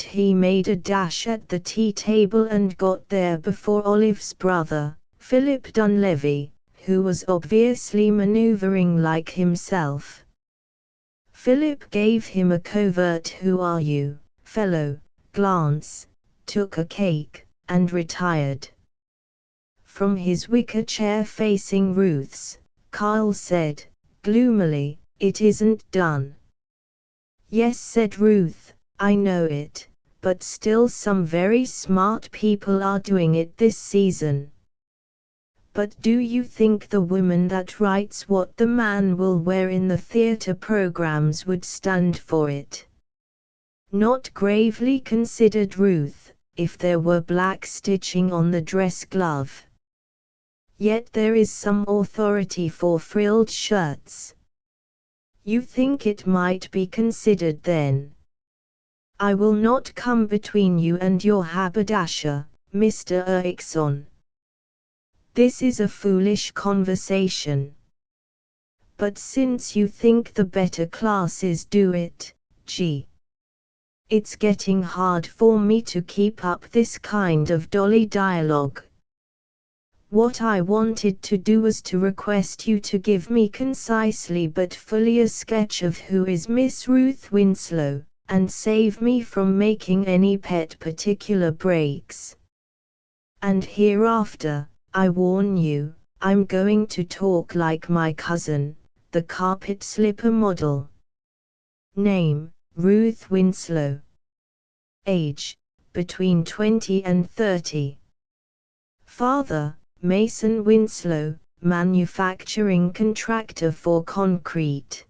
he made a dash at the tea table and got there before Olive's brother, Philip Dunleavy, who was obviously maneuvering like himself. Philip gave him a covert "who are you, fellow" glance, took a cake, and retired. From his wicker chair facing Ruth's, Kyle said, gloomily, "It isn't done." "Yes," said Ruth, "I know it, but still some very smart people are doing it this season." "But do you think the woman that writes what the man will wear in the theater programs would stand for it?" "Not," gravely considered Ruth, "if there were black stitching on the dress glove. Yet there is some authority for frilled shirts." "You think it might be considered then?" "I will not come between you and your haberdasher, Mr. Erickson. This is a foolish conversation. But since you think the better classes do it, gee. It's getting hard for me to keep up this kind of dolly dialogue. What I wanted to do was to request you to give me concisely but fully a sketch of who is Miss Ruth Winslow, and save me from making any pet particular breaks. And hereafter, I warn you, I'm going to talk like my cousin, the carpet slipper model. Name, Ruth Winslow. Age, between 20 and 30. Father, Mason Winslow, manufacturing contractor for concrete.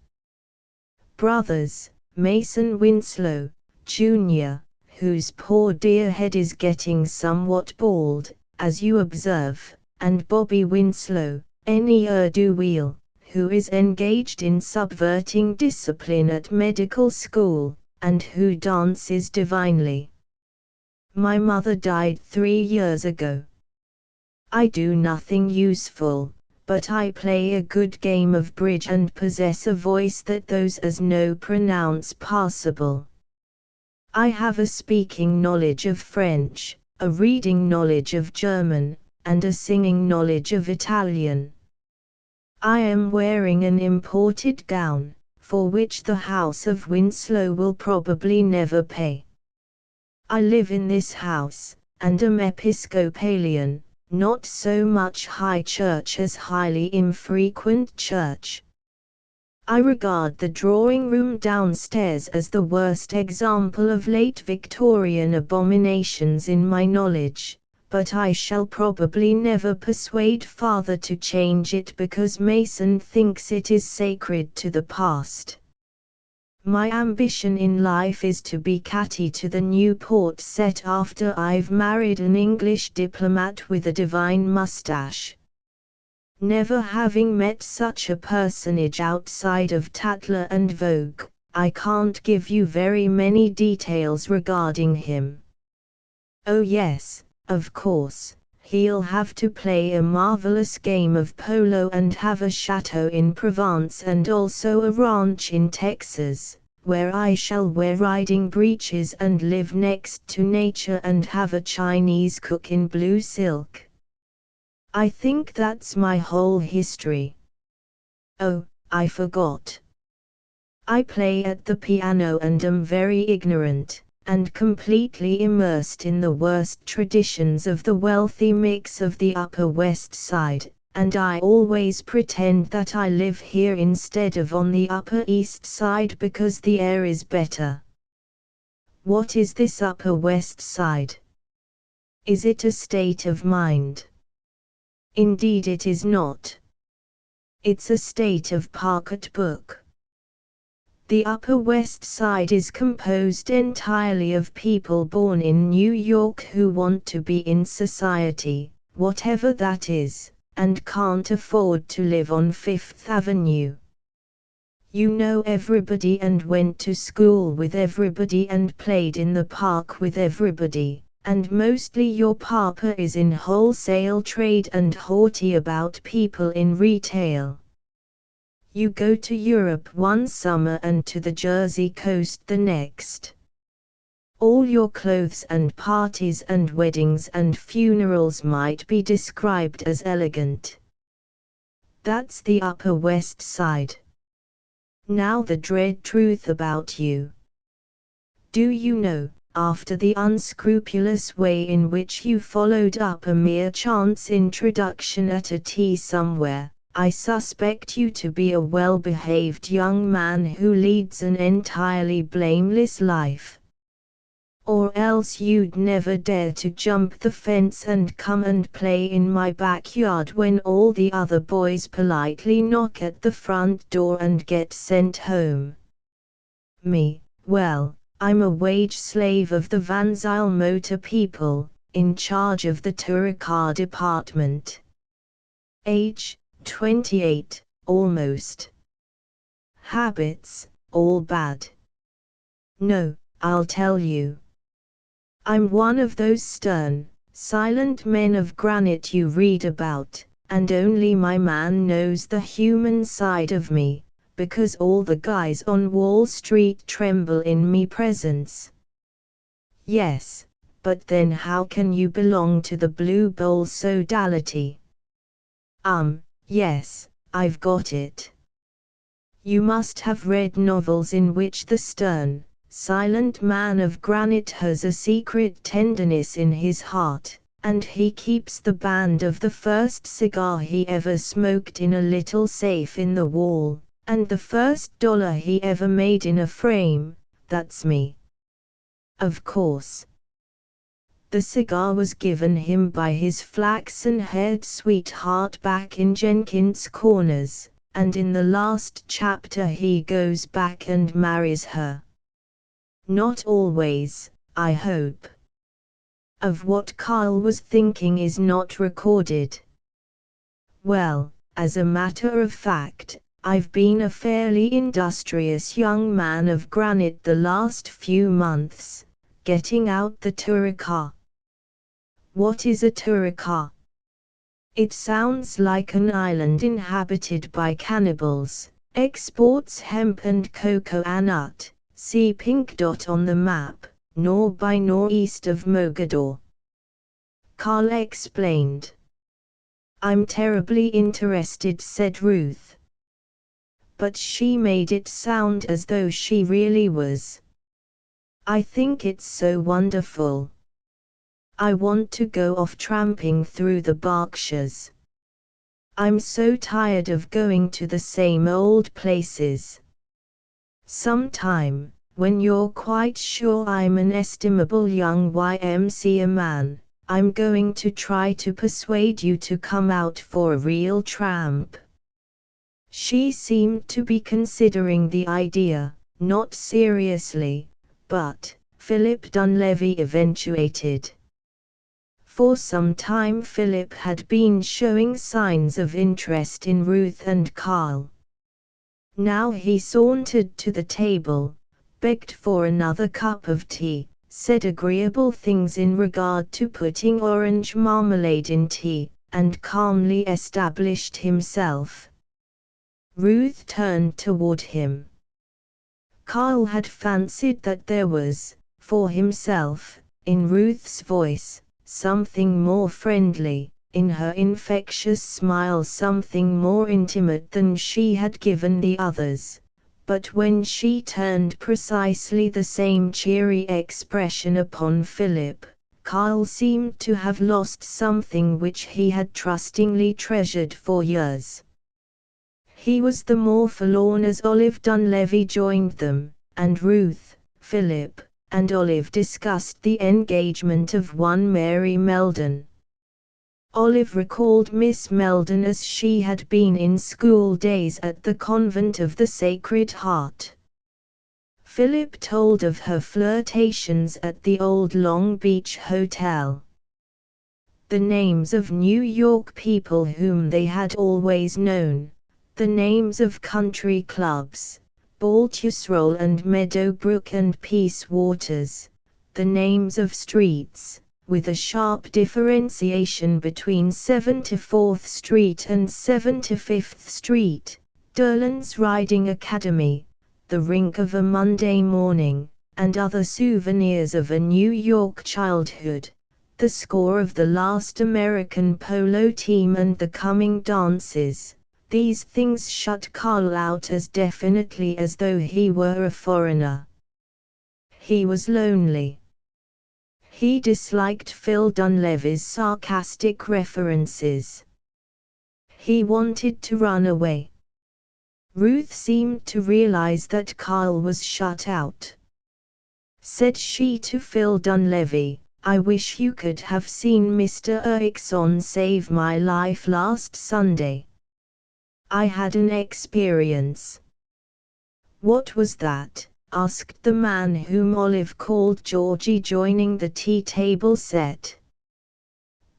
Brothers, Mason Winslow, Jr., whose poor dear head is getting somewhat bald, as you observe, and Bobby Winslow, ne'er-do-weel, who is engaged in subverting discipline at medical school, and who dances divinely. My mother died 3 years ago. I do nothing useful, but I play a good game of bridge and possess a voice that those as know pronounce passable. I have a speaking knowledge of French, a reading knowledge of German, and a singing knowledge of Italian. I am wearing an imported gown, for which the House of Winslow will probably never pay. I live in this house, and am Episcopalian, not so much high church as highly infrequent church. I regard the drawing room downstairs as the worst example of late Victorian abominations in my knowledge, but I shall probably never persuade Father to change it because Mason thinks it is sacred to the past. My ambition in life is to be catty to the Newport set after I've married an English diplomat with a divine mustache. Never having met such a personage outside of Tatler and Vogue, I can't give you very many details regarding him. Oh yes, of course, he'll have to play a marvelous game of polo and have a chateau in Provence and also a ranch in Texas, where I shall wear riding breeches and live next to nature and have a Chinese cook in blue silk. I think that's my whole history. Oh, I forgot. I play at the piano and am very ignorant, and completely immersed in the worst traditions of the wealthy mix of the Upper West Side, and I always pretend that I live here instead of on the Upper East Side because the air is better. What is this Upper West Side? Is it a state of mind? Indeed it is not. It's a state of pocketbook. The Upper West Side is composed entirely of people born in New York who want to be in society, whatever that is, and can't afford to live on Fifth Avenue. You know everybody and went to school with everybody and played in the park with everybody. And mostly your papa is in wholesale trade and haughty about people in retail. You go to Europe one summer and to the Jersey coast the next. All your clothes and parties and weddings and funerals might be described as elegant. That's the Upper West Side. Now the dread truth about you. Do you know, after the unscrupulous way in which you followed up a mere chance introduction at a tea somewhere, I suspect you to be a well-behaved young man who leads an entirely blameless life. Or else you'd never dare to jump the fence and come and play in my backyard when all the other boys politely knock at the front door and get sent home. Me, well, I'm a wage slave of the Van Zyl Motor people, in charge of the touring car department. Age, 28, almost. Habits, all bad. No, I'll tell you. I'm one of those stern, silent men of granite you read about, and only my man knows the human side of me, because all the guys on Wall Street tremble in me presence. Yes, but then how can you belong to the Blue Bowl sodality? Yes, I've got it. You must have read novels in which the stern, silent man of granite has a secret tenderness in his heart, and he keeps the band of the first cigar he ever smoked in a little safe in the wall, and the first dollar he ever made in a frame. That's me. Of course. The cigar was given him by his flaxen-haired sweetheart back in Jenkins Corners, and in the last chapter he goes back and marries her. Not always, I hope. Of what Carl was thinking is not recorded. Well, as a matter of fact, I've been a fairly industrious young man of granite the last few months, getting out the touring car. What is a touring car? It sounds like an island inhabited by cannibals, exports hemp and cocoa nut. See pink dot on the map, nor by northeast of Mogador. Carl explained. I'm terribly interested, said Ruth. But she made it sound as though she really was. I think it's so wonderful. I want to go off tramping through the Berkshires. I'm so tired of going to the same old places. Sometime, when you're quite sure I'm an estimable young YMCA man, I'm going to try to persuade you to come out for a real tramp. She seemed to be considering the idea, not seriously, but Philip Dunleavy eventuated. For some time Philip had been showing signs of interest in Ruth and Carl. Now he sauntered to the table, begged for another cup of tea, said agreeable things in regard to putting orange marmalade in tea, and calmly established himself. Ruth turned toward him. Carl had fancied that there was, for himself, in Ruth's voice, something more friendly, in her infectious smile something more intimate than she had given the others, but when she turned precisely the same cheery expression upon Philip, Carl seemed to have lost something which he had trustingly treasured for years. He was the more forlorn as Olive Dunleavy joined them, and Ruth, Philip, and Olive discussed the engagement of one Mary Meldon. Olive recalled Miss Meldon as she had been in school days at the Convent of the Sacred Heart. Philip told of her flirtations at the old Long Beach Hotel. The names of New York people whom they had always known, the names of country clubs, Baltusrol and Meadowbrook and Peace Waters, the names of streets, with a sharp differentiation between 74th Street and 75th Street, Derland's Riding Academy, the rink of a Monday morning, and other souvenirs of a New York childhood, the score of the last American polo team and the coming dances. These things shut Carl out as definitely as though he were a foreigner. He was lonely. He disliked Phil Dunleavy's sarcastic references. He wanted to run away. Ruth seemed to realize that Carl was shut out. Said she to Phil Dunleavy, "I wish you could have seen Mr. Erickson save my life last Sunday. I had an experience." "What was that?" asked the man whom Olive called Georgie, joining the tea-table set.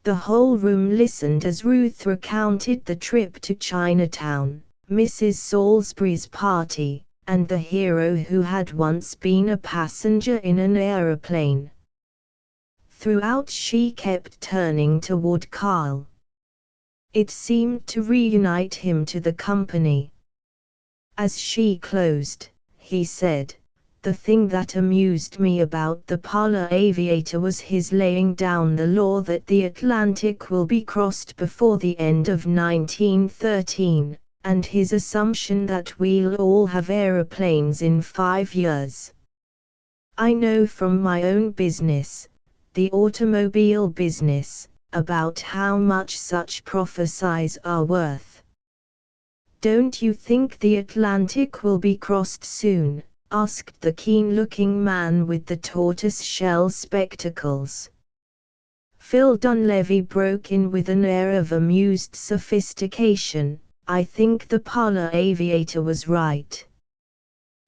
The whole room listened as Ruth recounted the trip to Chinatown, Mrs. Salisbury's party, and the hero who had once been a passenger in an aeroplane. Throughout she kept turning toward Carl. It seemed to reunite him to the company. As she closed, he said, "The thing that amused me about the parlor aviator was his laying down the law that the Atlantic will be crossed before the end of 1913, and his assumption that we'll all have aeroplanes in 5 years. I know from my own business, the automobile business, about how much such prophecies are worth." "Don't you think the Atlantic will be crossed soon?" asked the keen-looking man with the tortoise-shell spectacles. Phil Dunleavy broke in with an air of amused sophistication. "I think the parlor aviator was right.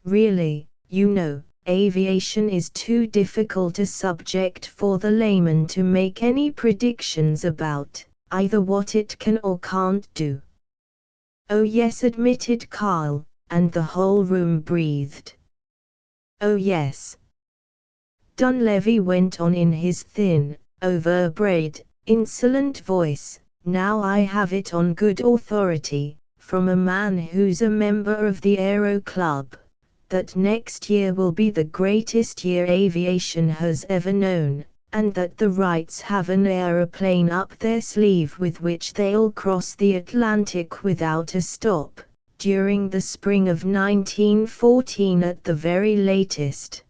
Really, you know, aviation is too difficult a subject for the layman to make any predictions about, either what it can or can't do." "Oh yes," admitted Carl, and the whole room breathed. "Oh yes," Dunleavy went on in his thin, overbred, insolent voice, "now I have it on good authority, from a man who's a member of the Aero Club, that next year will be the greatest year aviation has ever known, and that the Wrights have an aeroplane up their sleeve with which they'll cross the Atlantic without a stop, during the spring of 1914 at the very latest.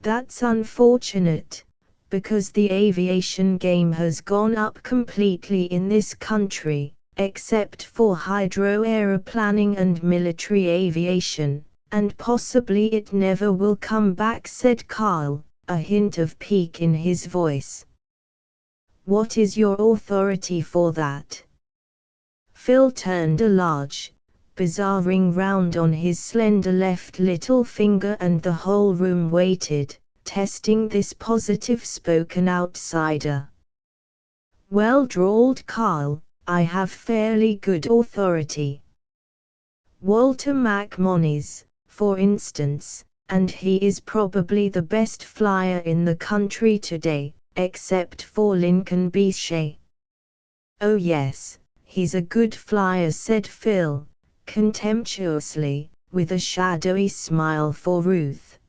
That's unfortunate, because the aviation game has gone up completely in this country, except for hydro-aeroplaning and military aviation, and possibly it never will come back," said Carl, a hint of pique in his voice. "What is your authority for that?" Phil turned a large, bizarre ring round on his slender left little finger, and the whole room waited, testing this positive spoken outsider. "Well," drawled Carl, "I have fairly good authority. Walter MacMonnies, for instance, and he is probably the best flyer in the country today, except for Lincoln Bechet." "Oh yes, he's a good flyer," said Phil, contemptuously, with a shadowy smile for Ruth.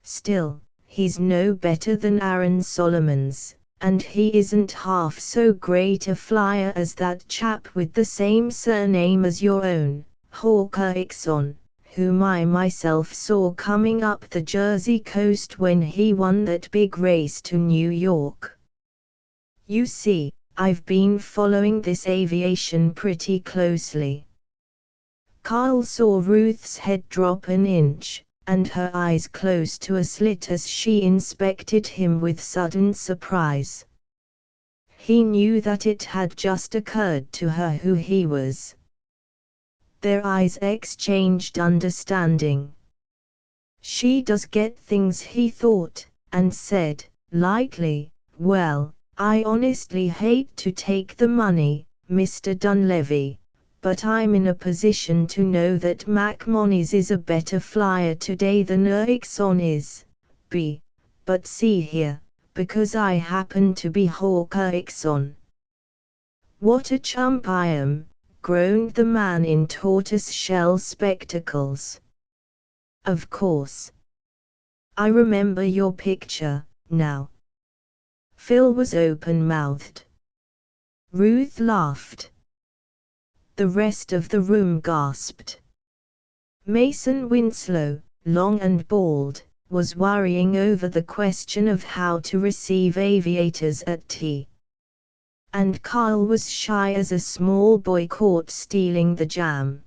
"Still, he's no better than Aaron Solomons, and he isn't half so great a flyer as that chap with the same surname as your own, Hawk Erickson, whom I myself saw coming up the Jersey coast when he won that big race to New York. You see, I've been following this aviation pretty closely." Carl saw Ruth's head drop an inch, and her eyes close to a slit as she inspected him with sudden surprise. He knew that it had just occurred to her who he was. Their eyes exchanged understanding. "She does get things," he thought, and said, lightly, "Well, I honestly hate to take the money, Mr. Dunleavy, but I'm in a position to know that MacMonnies is a better flyer today than Erickson is, but see here, because I happen to be Hawk Erickson." "What a chump I am," groaned the man in tortoise-shell spectacles. "Of course. I remember your picture, now. Phil was open-mouthed. Ruth laughed. The rest of the room gasped. Mason Winslow, long and bald, was worrying over the question of how to receive aviators at tea. And Carl was shy as a small boy caught stealing the jam.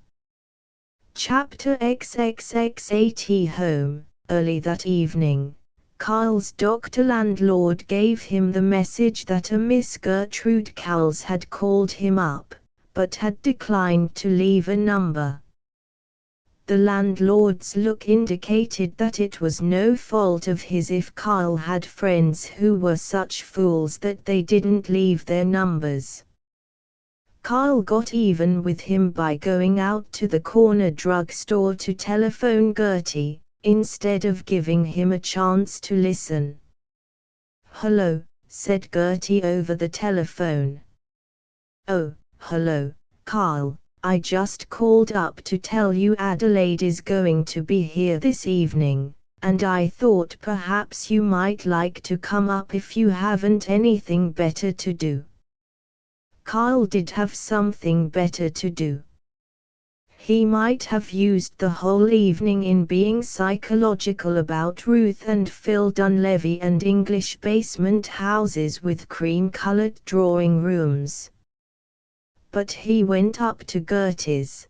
Chapter XXX. Home. Early that evening, Carl's doctor landlord gave him the message that a Miss Gertrude Cowles had called him up, but had declined to leave a number. The landlord's look indicated that it was no fault of his if Carl had friends who were such fools that they didn't leave their numbers. Carl got even with him by going out to the corner drugstore to telephone Gertie, instead of giving him a chance to listen. "Hello," said Gertie over the telephone. "Oh, hello, Carl. I just called up to tell you Adelaide is going to be here this evening, and I thought perhaps you might like to come up if you haven't anything better to do." Carl did have something better to do. He might have used the whole evening in being psychological about Ruth and Phil Dunleavy and English basement houses with cream-colored drawing rooms. But he went up to Gertie's.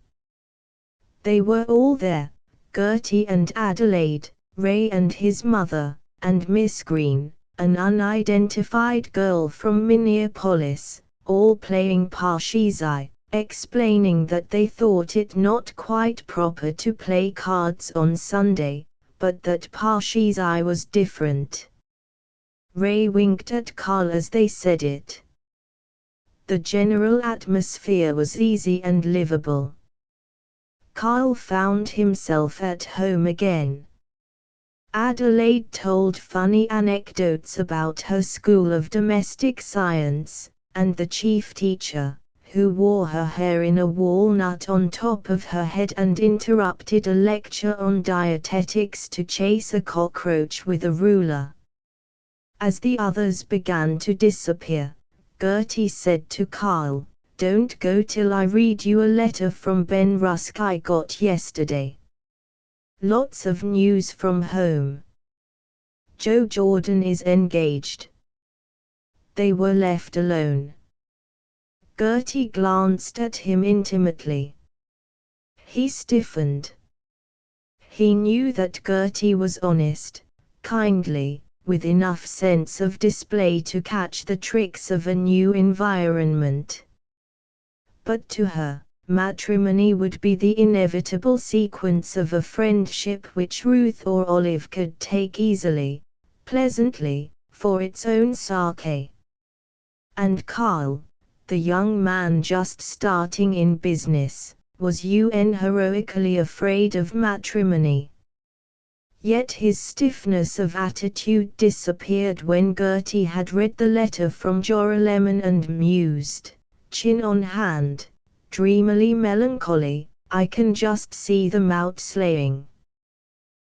They were all there, Gertie and Adelaide, Ray and his mother, and Miss Green, an unidentified girl from Minneapolis, all playing parcheesi, explaining that they thought it not quite proper to play cards on Sunday, but that parcheesi was different. Ray winked at Carl as they said it. The general atmosphere was easy and livable. Carl found himself at home again. Adelaide told funny anecdotes about her school of domestic science, and the chief teacher, who wore her hair in a walnut on top of her head and interrupted a lecture on dietetics to chase a cockroach with a ruler. As the others began to disappear, Gertie said to Carl, "Don't go till I read you a letter from Ben Rusk I got yesterday. Lots of news from home. Joe Jordan is engaged." They were left alone. Gertie glanced at him intimately. He stiffened. He knew that Gertie was honest, kindly, with enough sense of display to catch the tricks of a new environment. But to her, matrimony would be the inevitable sequence of a friendship which Ruth or Olive could take easily, pleasantly, for its own sake. And Carl, the young man just starting in business, was heroically afraid of matrimony. Yet his stiffness of attitude disappeared when Gertie had read the letter from Jorah Lemon and mused, chin on hand, dreamily melancholy, "I can just see them out sleighing.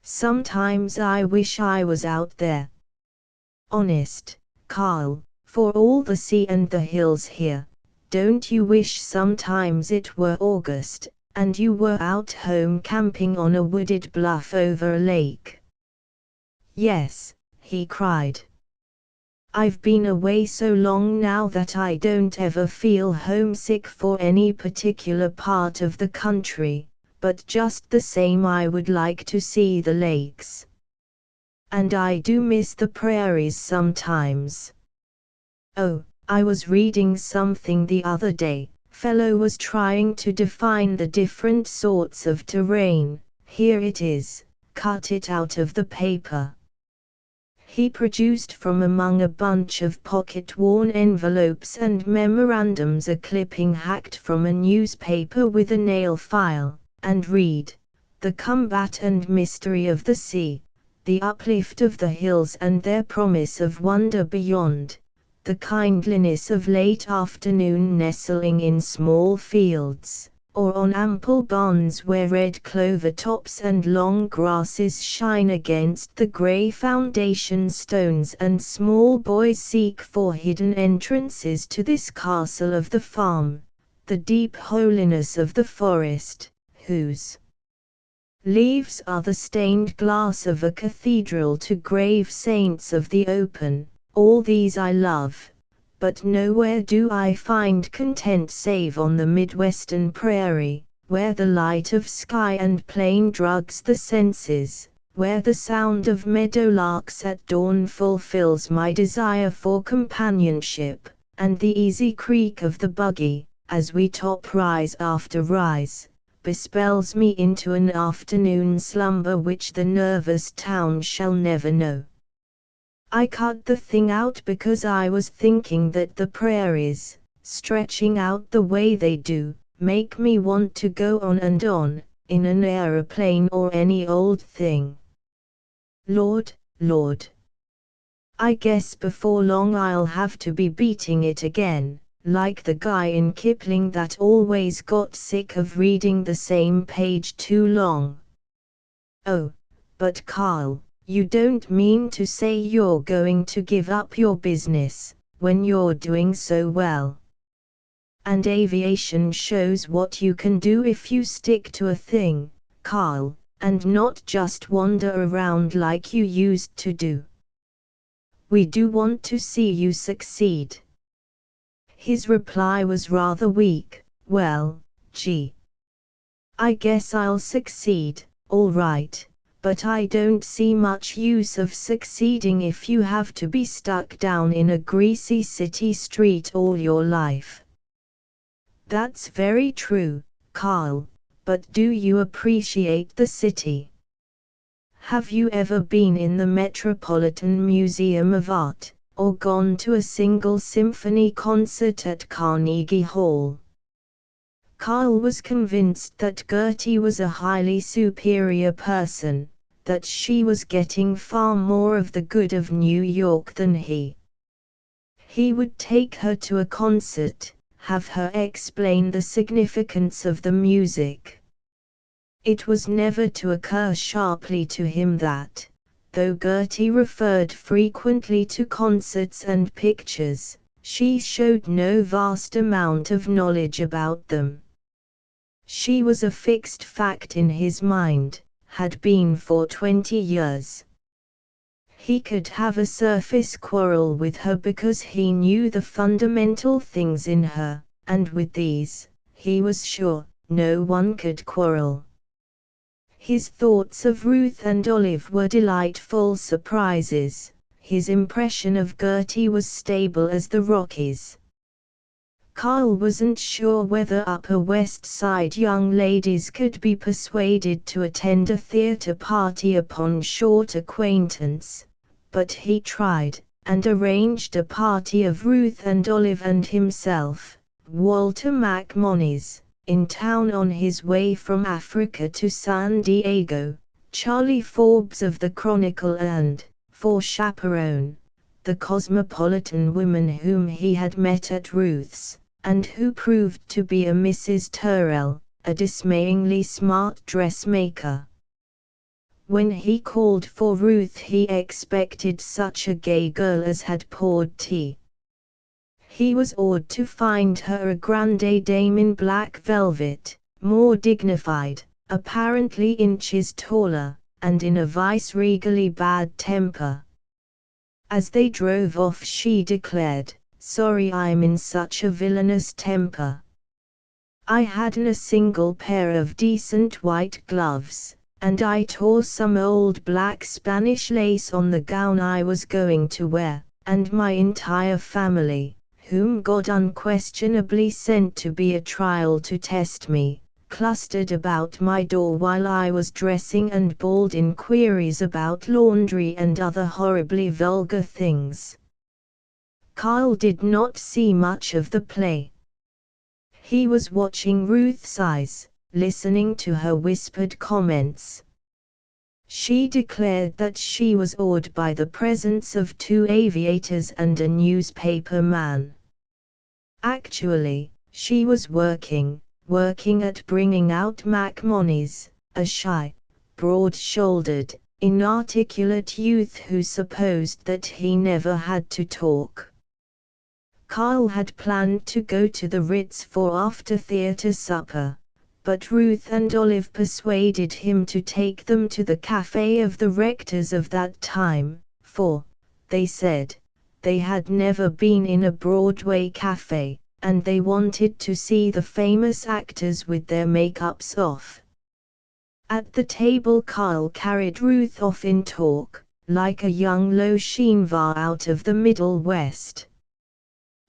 Sometimes I wish I was out there. Honest, Carl, for all the sea and the hills here, don't you wish sometimes it were August, and you were out home camping on a wooded bluff over a lake?" "Yes," he cried. "I've been away so long now that I don't ever feel homesick for any particular part of the country, but just the same I would like to see the lakes. And I do miss the prairies sometimes. Oh, I was reading something the other day. Fellow was trying to define the different sorts of terrain. Here it is, cut it out of the paper." He produced from among a bunch of pocket-worn envelopes and memorandums a clipping hacked from a newspaper with a nail file, and read, "The combat and mystery of the sea, the uplift of the hills and their promise of wonder beyond, the kindliness of late afternoon nestling in small fields, or on ample barns where red clover tops and long grasses shine against the grey foundation stones, and small boys seek for hidden entrances to this castle of the farm, the deep holiness of the forest, whose leaves are the stained glass of a cathedral to grave saints of the open. All these I love, but nowhere do I find content save on the Midwestern prairie, where the light of sky and plain drugs the senses, where the sound of meadowlarks at dawn fulfills my desire for companionship, and the easy creak of the buggy, as we top rise after rise, bespells me into an afternoon slumber which the nervous town shall never know. I cut the thing out because I was thinking that the prairies, stretching out the way they do, make me want to go on and on, in an aeroplane or any old thing. Lord, Lord. I guess before long I'll have to be beating it again, like the guy in Kipling that always got sick of reading the same page too long. Oh, but Carl, you don't mean to say you're going to give up your business, when you're doing so well. And aviation shows what you can do if you stick to a thing, Carl, and not just wander around like you used to do. We do want to see you succeed. His reply was rather weak. Well, gee. I guess I'll succeed, all right. But I don't see much use of succeeding if you have to be stuck down in a greasy city street all your life. That's very true, Carl, but do you appreciate the city? Have you ever been in the Metropolitan Museum of Art, or gone to a single symphony concert at Carnegie Hall? Carl was convinced that Gertie was a highly superior person, that she was getting far more of the good of New York than he. He would take her to a concert, have her explain the significance of the music. It was never to occur sharply to him that, though Gertie referred frequently to concerts and pictures, she showed no vast amount of knowledge about them. She was a fixed fact in his mind, had been for 20 years. He could have a surface quarrel with her because he knew the fundamental things in her, and with these, he was sure, no one could quarrel. His thoughts of Ruth and Olive were delightful surprises. His impression of Gertie was stable as the Rockies. Carl wasn't sure whether Upper West Side young ladies could be persuaded to attend a theater party upon short acquaintance, but he tried, and arranged a party of Ruth and Olive and himself, Walter McMonnies, in town on his way from Africa to San Diego, Charlie Forbes of the Chronicle and, for chaperone, the cosmopolitan woman whom he had met at Ruth's, and who proved to be a Mrs. Turrell, a dismayingly smart dressmaker. When he called for Ruth he expected such a gay girl as had poured tea. He was awed to find her a grande dame in black velvet, more dignified, apparently inches taller, and in a vice-regally bad temper. As they drove off she declared, "Sorry I'm in such a villainous temper. I hadn't a single pair of decent white gloves, and I tore some old black Spanish lace on the gown I was going to wear, and my entire family, whom God unquestionably sent to be a trial to test me, clustered about my door while I was dressing and bawled inquiries about laundry and other horribly vulgar things." Carl did not see much of the play. He was watching Ruth's eyes, listening to her whispered comments. She declared that she was awed by the presence of 2 aviators and a newspaper man. Actually, she was working working at bringing out MacMonnies, a shy, broad-shouldered, inarticulate youth who supposed that he never had to talk. Carl had planned to go to the Ritz for after-theatre supper, but Ruth and Olive persuaded him to take them to the cafe of the rectors of that time, for, they said, they had never been in a Broadway cafe, and they wanted to see the famous actors with their makeups off. At the table Carl carried Ruth off in talk, like a young Loshinvar out of the Middle West.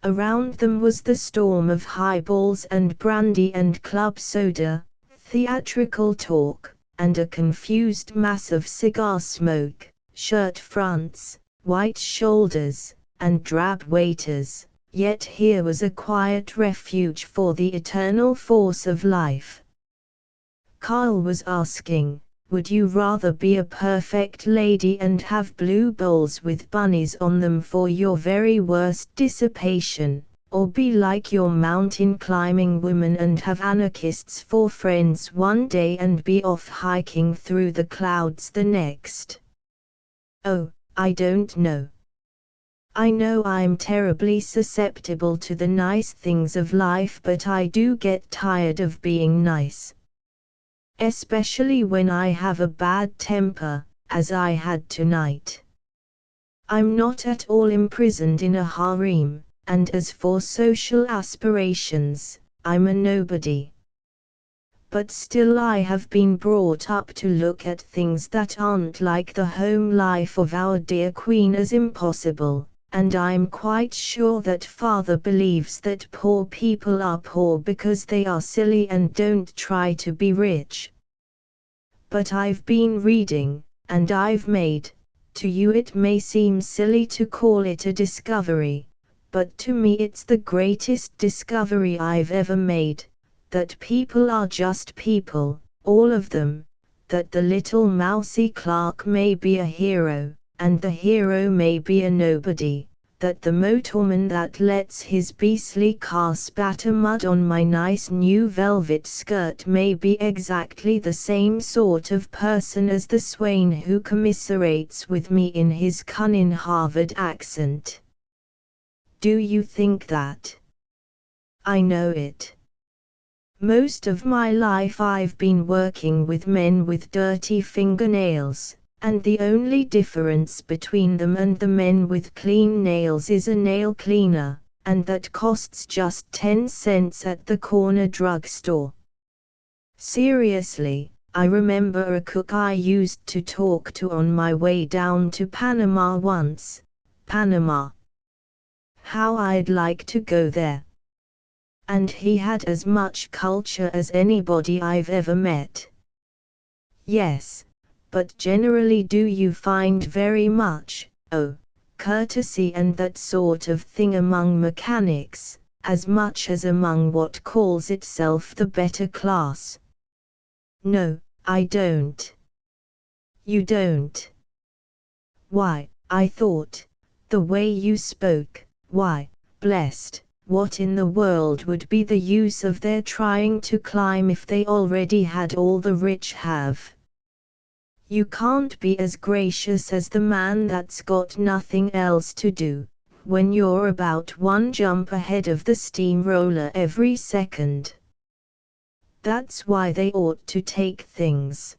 Around them was the storm of highballs and brandy and club soda, theatrical talk, and a confused mass of cigar smoke, shirt fronts, white shoulders, and drab waiters, yet here was a quiet refuge for the eternal force of life. Carl was asking, would you rather be a perfect lady and have blue bowls with bunnies on them for your very worst dissipation, or be like your mountain-climbing woman and have anarchists for friends one day and be off hiking through the clouds the next? Oh, I don't know. I know I'm terribly susceptible to the nice things of life, but I do get tired of being nice. Especially when I have a bad temper, as I had tonight. I'm not at all imprisoned in a harem, and as for social aspirations, I'm a nobody. But still I have been brought up to look at things that aren't like the home life of our dear Queen as impossible, and I'm quite sure that Father believes that poor people are poor because they are silly and don't try to be rich. But I've been reading, and I've made, to you it may seem silly to call it a discovery, but to me it's the greatest discovery I've ever made, that people are just people, all of them, that the little mousy clerk may be a hero, and the hero may be a nobody, that the motorman that lets his beastly car spatter mud on my nice new velvet skirt may be exactly the same sort of person as the swain who commiserates with me in his cunning Harvard accent. Do you think that? I know it. Most of my life I've been working with men with dirty fingernails, and the only difference between them and the men with clean nails is a nail cleaner, and that costs just 10 cents at the corner drugstore. Seriously, I remember a cook I used to talk to on my way down to Panama once. Panama. How I'd like to go there. And he had as much culture as anybody I've ever met. Yes. But generally do you find very much, courtesy and that sort of thing among mechanics, as much as among what calls itself the better class? No, I don't. You don't? Why, I thought, the way you spoke, why, blessed, what in the world would be the use of their trying to climb if they already had all the rich have? You can't be as gracious as the man that's got nothing else to do, when you're about one jump ahead of the steamroller every second. That's why they ought to take things.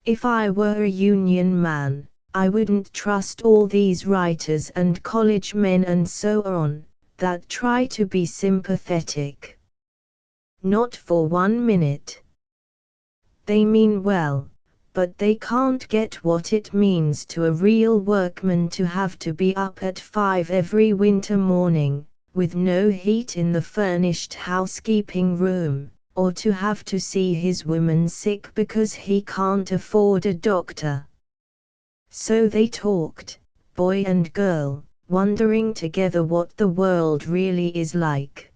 If I were a union man, I wouldn't trust all these writers and college men and so on, that try to be sympathetic. Not for 1 minute. They mean well. But they can't get what it means to a real workman to have to be up at 5 every winter morning, with no heat in the furnished housekeeping room, or to have to see his woman sick because he can't afford a doctor. So they talked, boy and girl, wondering together what the world really is like.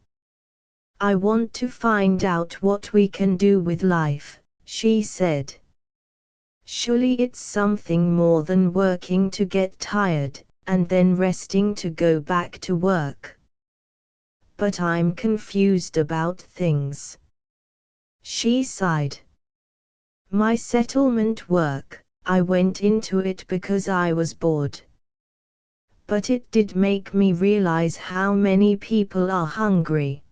I want to find out what we can do with life, she said. Surely it's something more than working to get tired, and then resting to go back to work. But I'm confused about things. She sighed. My settlement work, I went into it because I was bored. But it did make me realize how many people are hungry.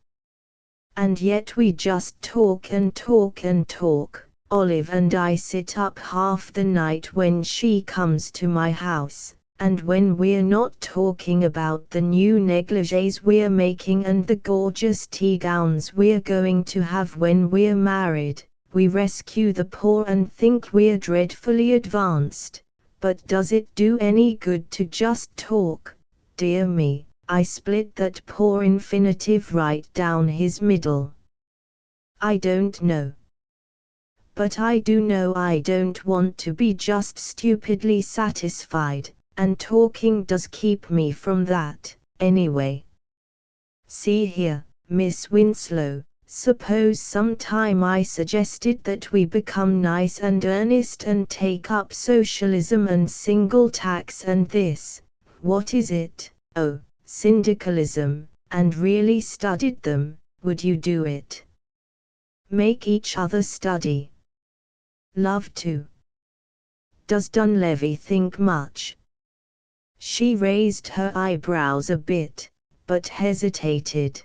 And yet we just talk and talk and talk. Olive and I sit up half the night when she comes to my house, and when we're not talking about the new negligees we're making and the gorgeous tea gowns we're going to have when we're married, we rescue the poor and think we're dreadfully advanced. But does it do any good to just talk? Dear me, I split that poor infinitive right down his middle. I don't know. But I do know I don't want to be just stupidly satisfied, and talking does keep me from that, anyway. See here, Miss Winslow, suppose sometime I suggested that we become nice and earnest and take up socialism and single tax and this, what is it, oh, syndicalism, and really studied them, would you do it? Make each other study. Love to. Does Dunleavy think much? She raised her eyebrows a bit, but hesitated.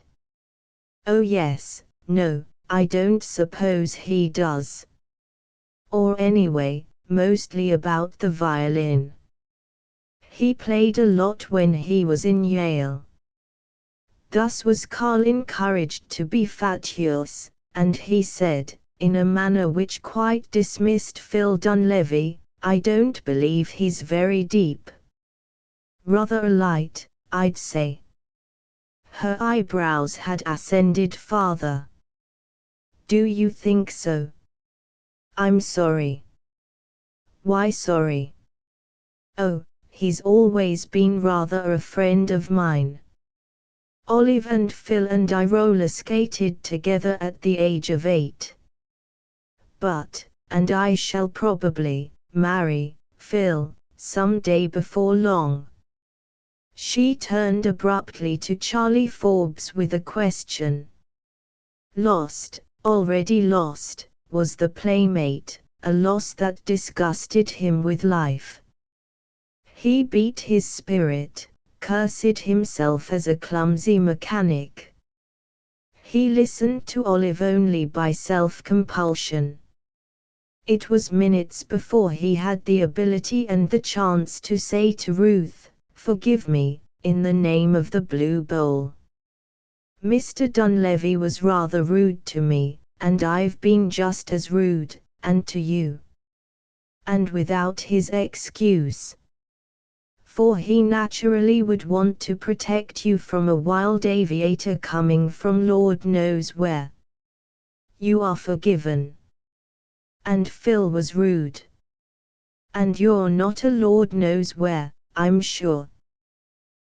Oh yes, no, I don't suppose he does. Or anyway, mostly about the violin. He played a lot when he was in Yale. Thus was Carl encouraged to be fatuous, and he said, in a manner which quite dismissed Phil Dunleavy, I don't believe he's very deep. Rather light, I'd say. Her eyebrows had ascended farther. Do you think so? I'm sorry. Why sorry? Oh, he's always been rather a friend of mine. Olive and Phil and I roller skated together at the age of 8. And I shall probably marry Phil some day before long. She turned abruptly to Charlie Forbes with a question. Lost, already lost, was the playmate, a loss that disgusted him with life. He beat his spirit, cursed himself as a clumsy mechanic. He listened to Olive only by self-compulsion. It was minutes before he had the ability and the chance to say to Ruth, "Forgive me, in the name of the Blue Bowl. Mr. Dunleavy was rather rude to me, and I've been just as rude, and to you." And without his excuse. For he naturally would want to protect you from a wild aviator coming from Lord knows where. You are forgiven. And Phil was rude. And you're not a Lord knows where, I'm sure.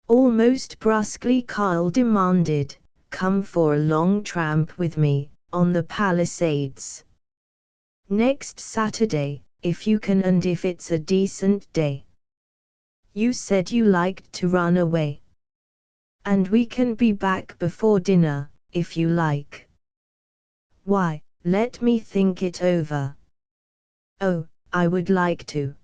Almost brusquely Carl demanded, "Come for a long tramp with me, on the Palisades. Next Saturday, if you can and if it's a decent day. You said you liked to run away. And we can be back before dinner, if you like." Why, let me think it over. Oh, I would like to.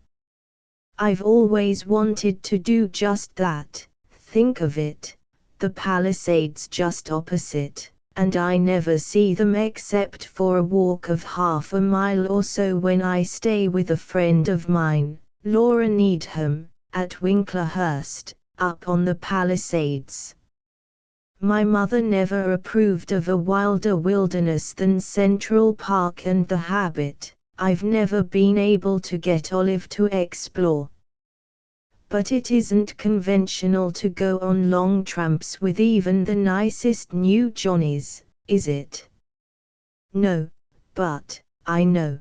I've always wanted to do just that. Think of it, the Palisades just opposite, and I never see them except for a walk of half a mile or so when I stay with a friend of mine, Laura Needham, at Winklehurst, up on the Palisades. My mother never approved of a wilder wilderness than Central Park, and the habit, I've never been able to get Olive to explore. But it isn't conventional to go on long tramps with even the nicest new Johnnies, is it? No, but, I know.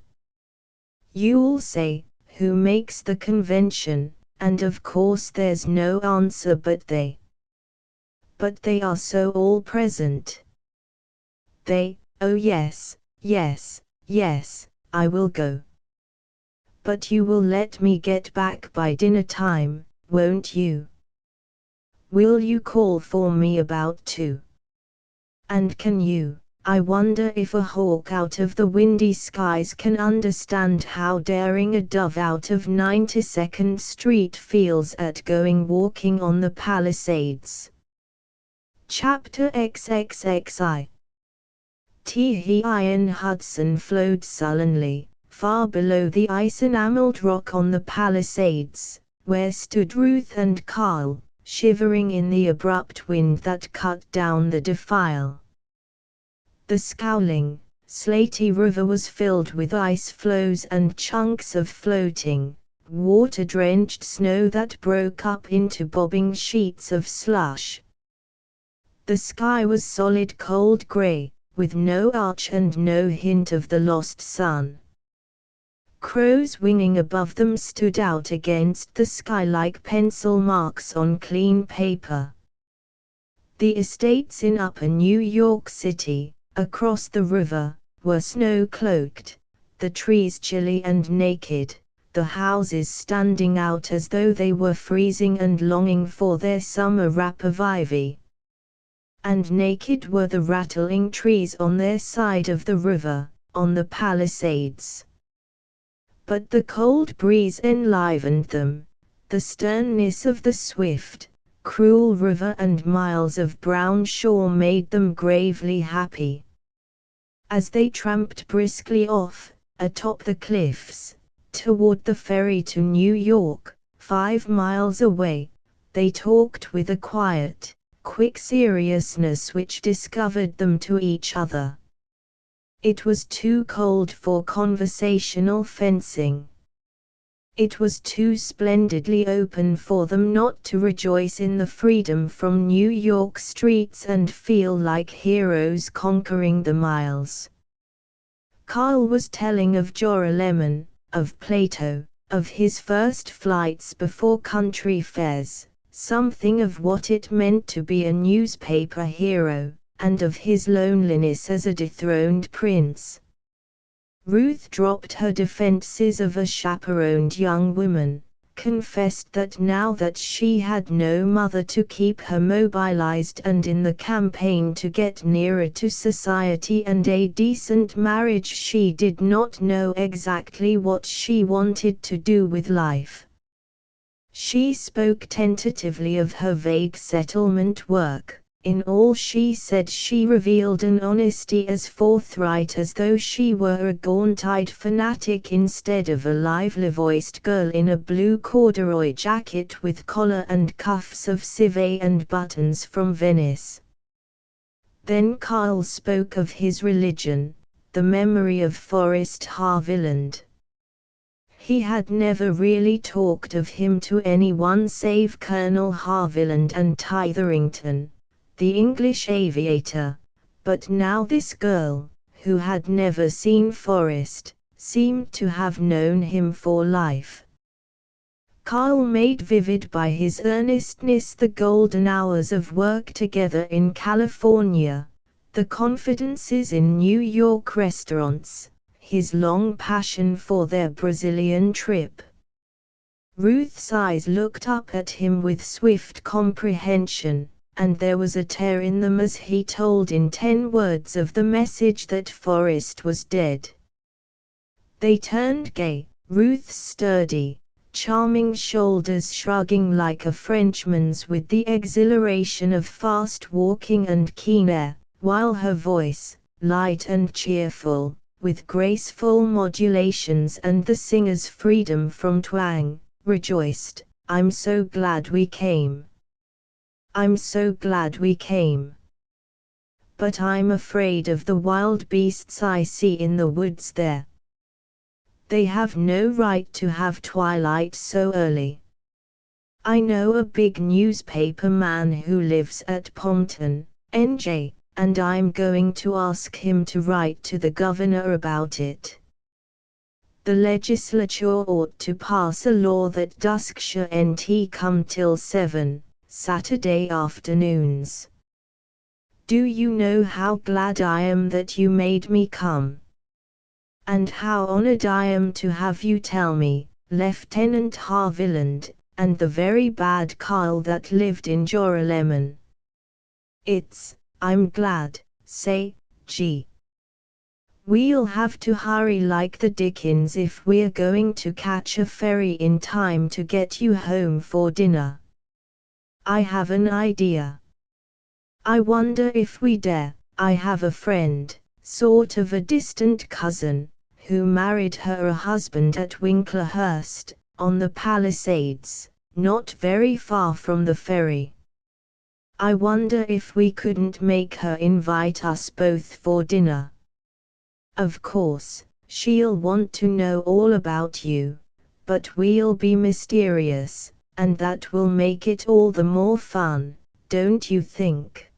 You'll say, who makes the convention, and of course there's no answer but they. But they are so all present. They, oh yes, yes, yes, I will go. But you will let me get back by dinner time, won't you? Will you call for me about 2? And can you, I wonder if a hawk out of the windy skies can understand how daring a dove out of 92nd Street feels at going walking on the Palisades. Chapter XXXI. Thin Hudson flowed sullenly, far below the ice-enameled rock on the Palisades, where stood Ruth and Carl, shivering in the abrupt wind that cut down the defile. The scowling, slaty river was filled with ice floes and chunks of floating, water-drenched snow that broke up into bobbing sheets of slush. The sky was solid cold gray, with no arch and no hint of the lost sun. Crows winging above them stood out against the sky like pencil marks on clean paper. The estates in upper New York City, across the river, were snow-cloaked, the trees chilly and naked, the houses standing out as though they were freezing and longing for their summer wrap of ivy. And naked were the rattling trees on their side of the river, on the Palisades. But the cold breeze enlivened them, the sternness of the swift, cruel river and miles of brown shore made them gravely happy. As they tramped briskly off, atop the cliffs, toward the ferry to New York, 5 miles away, they talked with a quiet, quick seriousness which discovered them to each other. It was too cold for conversational fencing. It was too splendidly open for them not to rejoice in the freedom from New York streets and feel like heroes conquering the miles. Carl was telling of Joralemon, of Plato, of his first flights before country fairs, something of what it meant to be a newspaper hero, and of his loneliness as a dethroned prince. Ruth dropped her defenses of a chaperoned young woman, confessed that now that she had no mother to keep her mobilized and in the campaign to get nearer to society and a decent marriage, she did not know exactly what she wanted to do with life. She spoke tentatively of her vague settlement work. In all she said she revealed an honesty as forthright as though she were a gaunt-eyed fanatic instead of a lively-voiced girl in a blue corduroy jacket with collar and cuffs of civet and buttons from Venice. Then Carl spoke of his religion, the memory of Forrest Haviland. He had never really talked of him to anyone save Colonel Haviland and Tytherington, the English aviator, but now this girl, who had never seen Forrest, seemed to have known him for life. Carl made vivid by his earnestness the golden hours of work together in California, the confidences in New York restaurants, his long passion for their Brazilian trip. Ruth's eyes looked up at him with swift comprehension, and there was a tear in them as he told in 10 words of the message that Forrest was dead. They turned gay, Ruth's sturdy, charming shoulders shrugging like a Frenchman's with the exhilaration of fast walking and keen air, while her voice, light and cheerful, with graceful modulations and the singer's freedom from twang, rejoiced, "I'm so glad we came. I'm so glad we came. But I'm afraid of the wild beasts I see in the woods there. They have no right to have twilight so early. I know a big newspaper man who lives at Pompton, NJ, and I'm going to ask him to write to the governor about it. The legislature ought to pass a law that dusk shan't come till 7. Saturday afternoons. Do you know how glad I am that you made me come? And how honored I am to have you tell me, Lieutenant Haviland, and the very bad Carl that lived in Joralemon. I'm glad, say, Gee. We'll have to hurry like the dickens if we're going to catch a ferry in time to get you home for dinner. I have an idea. I wonder if we dare. I have a friend, sort of a distant cousin, who married her a husband at Winklehurst, on the Palisades, not very far from the ferry. I wonder if we couldn't make her invite us both for dinner. Of course, she'll want to know all about you, but we'll be mysterious, and that will make it all the more fun, don't you think?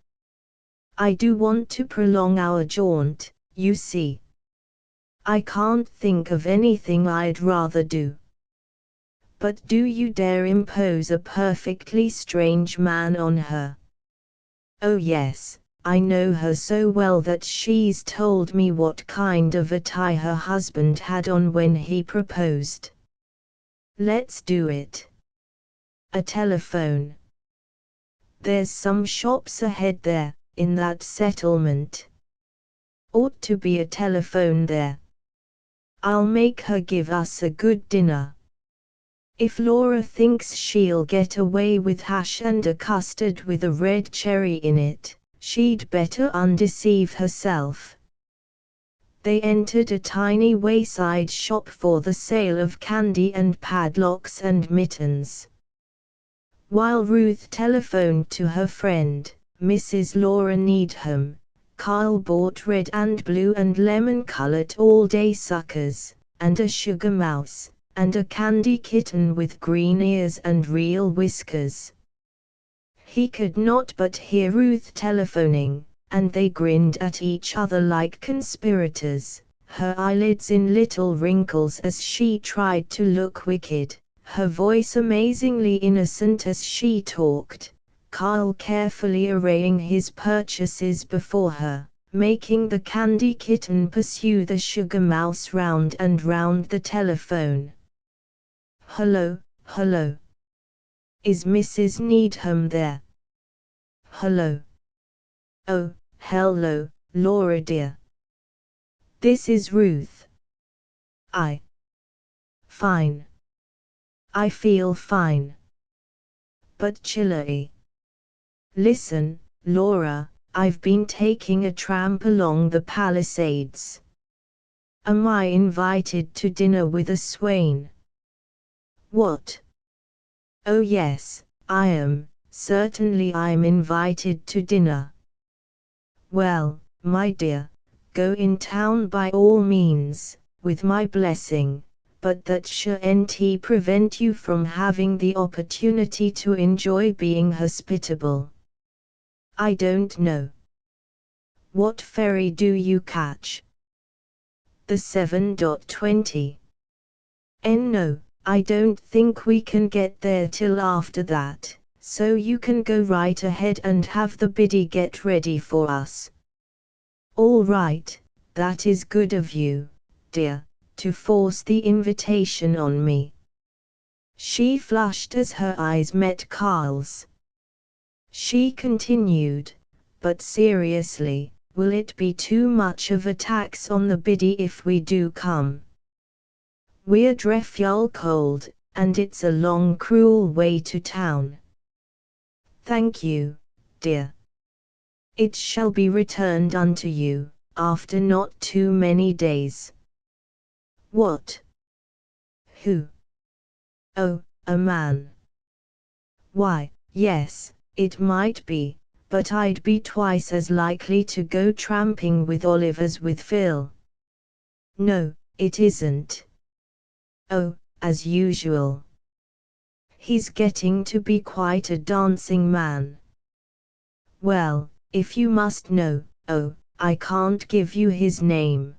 I do want to prolong our jaunt, you see. I can't think of anything I'd rather do. But do you dare impose a perfectly strange man on her? Oh yes. I know her so well that she's told me what kind of a tie her husband had on when he proposed. Let's do it. A telephone. There's some shops ahead there, in that settlement. Ought to be a telephone there. I'll make her give us a good dinner. If Laura thinks she'll get away with hash and a custard with a red cherry in it, she'd better undeceive herself. They entered a tiny wayside shop for the sale of candy and padlocks and mittens. While Ruth telephoned to her friend, Mrs. Laura Needham, Carl bought red and blue and lemon-colored all-day suckers, and a sugar mouse, and a candy kitten with green ears and real whiskers. He could not but hear Ruth telephoning, and they grinned at each other like conspirators, her eyelids in little wrinkles as she tried to look wicked, her voice amazingly innocent as she talked, Carl carefully arraying his purchases before her, making the candy kitten pursue the sugar mouse round and round the telephone. Hello, hello. Is Mrs. Needham there? Hello. Oh, hello, Laura dear. This is Ruth. Fine. I feel fine. But chilly. Listen, Laura, I've been taking a tramp along the Palisades. Am I invited to dinner with a swain? What? Oh yes, I am. Certainly I'm invited to dinner. Well, my dear, go in town by all means, with my blessing, but that shan't prevent you from having the opportunity to enjoy being hospitable. I don't know. What ferry do you catch? The 7.20. No, I don't think we can get there till after that, so you can go right ahead and have the biddy get ready for us. All right, that is good of you, dear, to force the invitation on me. She flushed as her eyes met Carl's. She continued, but seriously, will it be too much of a tax on the biddy if we do come? We're dreadful cold, and it's a long cruel way to town. Thank you, dear. It shall be returned unto you, after not too many days. What? Who? Oh, a man. Why, yes, it might be, but I'd be twice as likely to go tramping with Olive as with Phil. No, it isn't. Oh, as usual. He's getting to be quite a dancing man. Well, if you must know, I can't give you his name.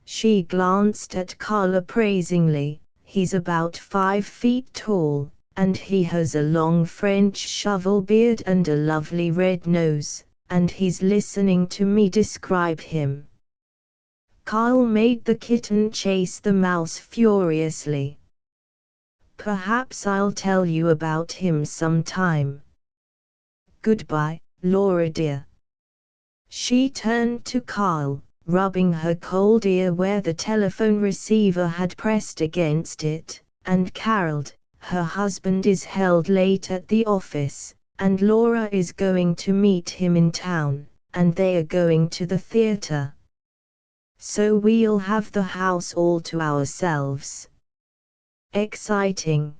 She glanced at Carl appraisingly, he's about 5 feet tall, and he has a long French shovel beard and a lovely red nose, and he's listening to me describe him. Carl made the kitten chase the mouse furiously. Perhaps I'll tell you about him sometime. Goodbye, Laura dear. She turned to Carl, rubbing her cold ear where the telephone receiver had pressed against it, and caroled, "Her husband is held late at the office, and Laura is going to meet him in town, and they are going to the theater. So we'll have the house all to ourselves. Exciting."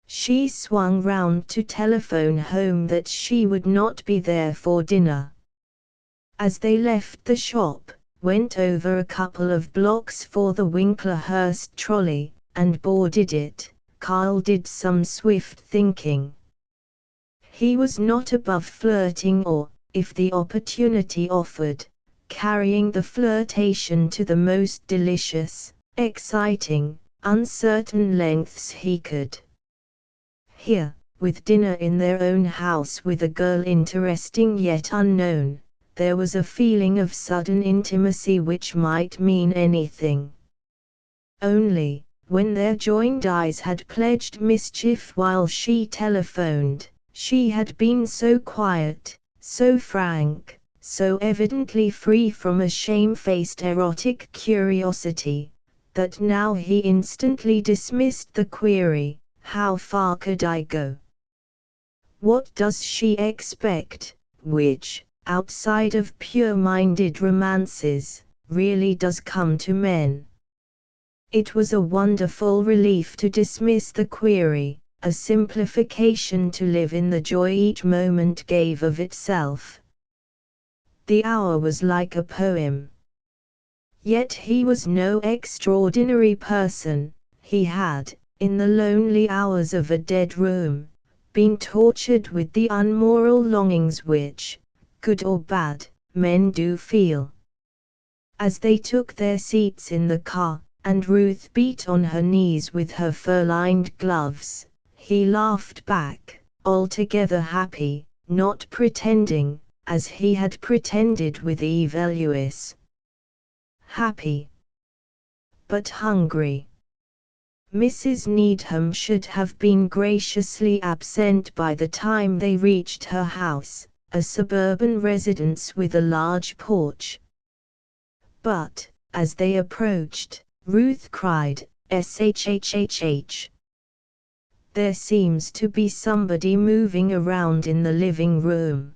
She swung round to telephone home that she would not be there for dinner. As they left the shop, went over a couple of blocks for the Winklehurst trolley, and boarded it, Carl did some swift thinking. He was not above flirting or, if the opportunity offered, carrying the flirtation to the most delicious, exciting, uncertain lengths he could. Here, with dinner in their own house with a girl interesting yet unknown, there was a feeling of sudden intimacy which might mean anything. Only, when their joined eyes had pledged mischief while she telephoned, she had been so quiet, so frank, so evidently free from a shamefaced erotic curiosity, that now he instantly dismissed the query, "How far could I go? What does she expect?" which, outside of pure-minded romances, really does come to men. It was a wonderful relief to dismiss the query, a simplification to live in the joy each moment gave of itself. The hour was like a poem. Yet he was no extraordinary person. He had, in the lonely hours of a dead room, been tortured with the unmoral longings which, good or bad, men do feel. As they took their seats in the car, and Ruth beat on her knees with her fur-lined gloves, he laughed back, altogether happy, not pretending, as he had pretended with Eve Lewis. Happy, but hungry. Mrs. Needham should have been graciously absent by the time they reached her house, a suburban residence with a large porch. But, as they approached, Ruth cried, "Shhhh. There seems to be somebody moving around in the living room.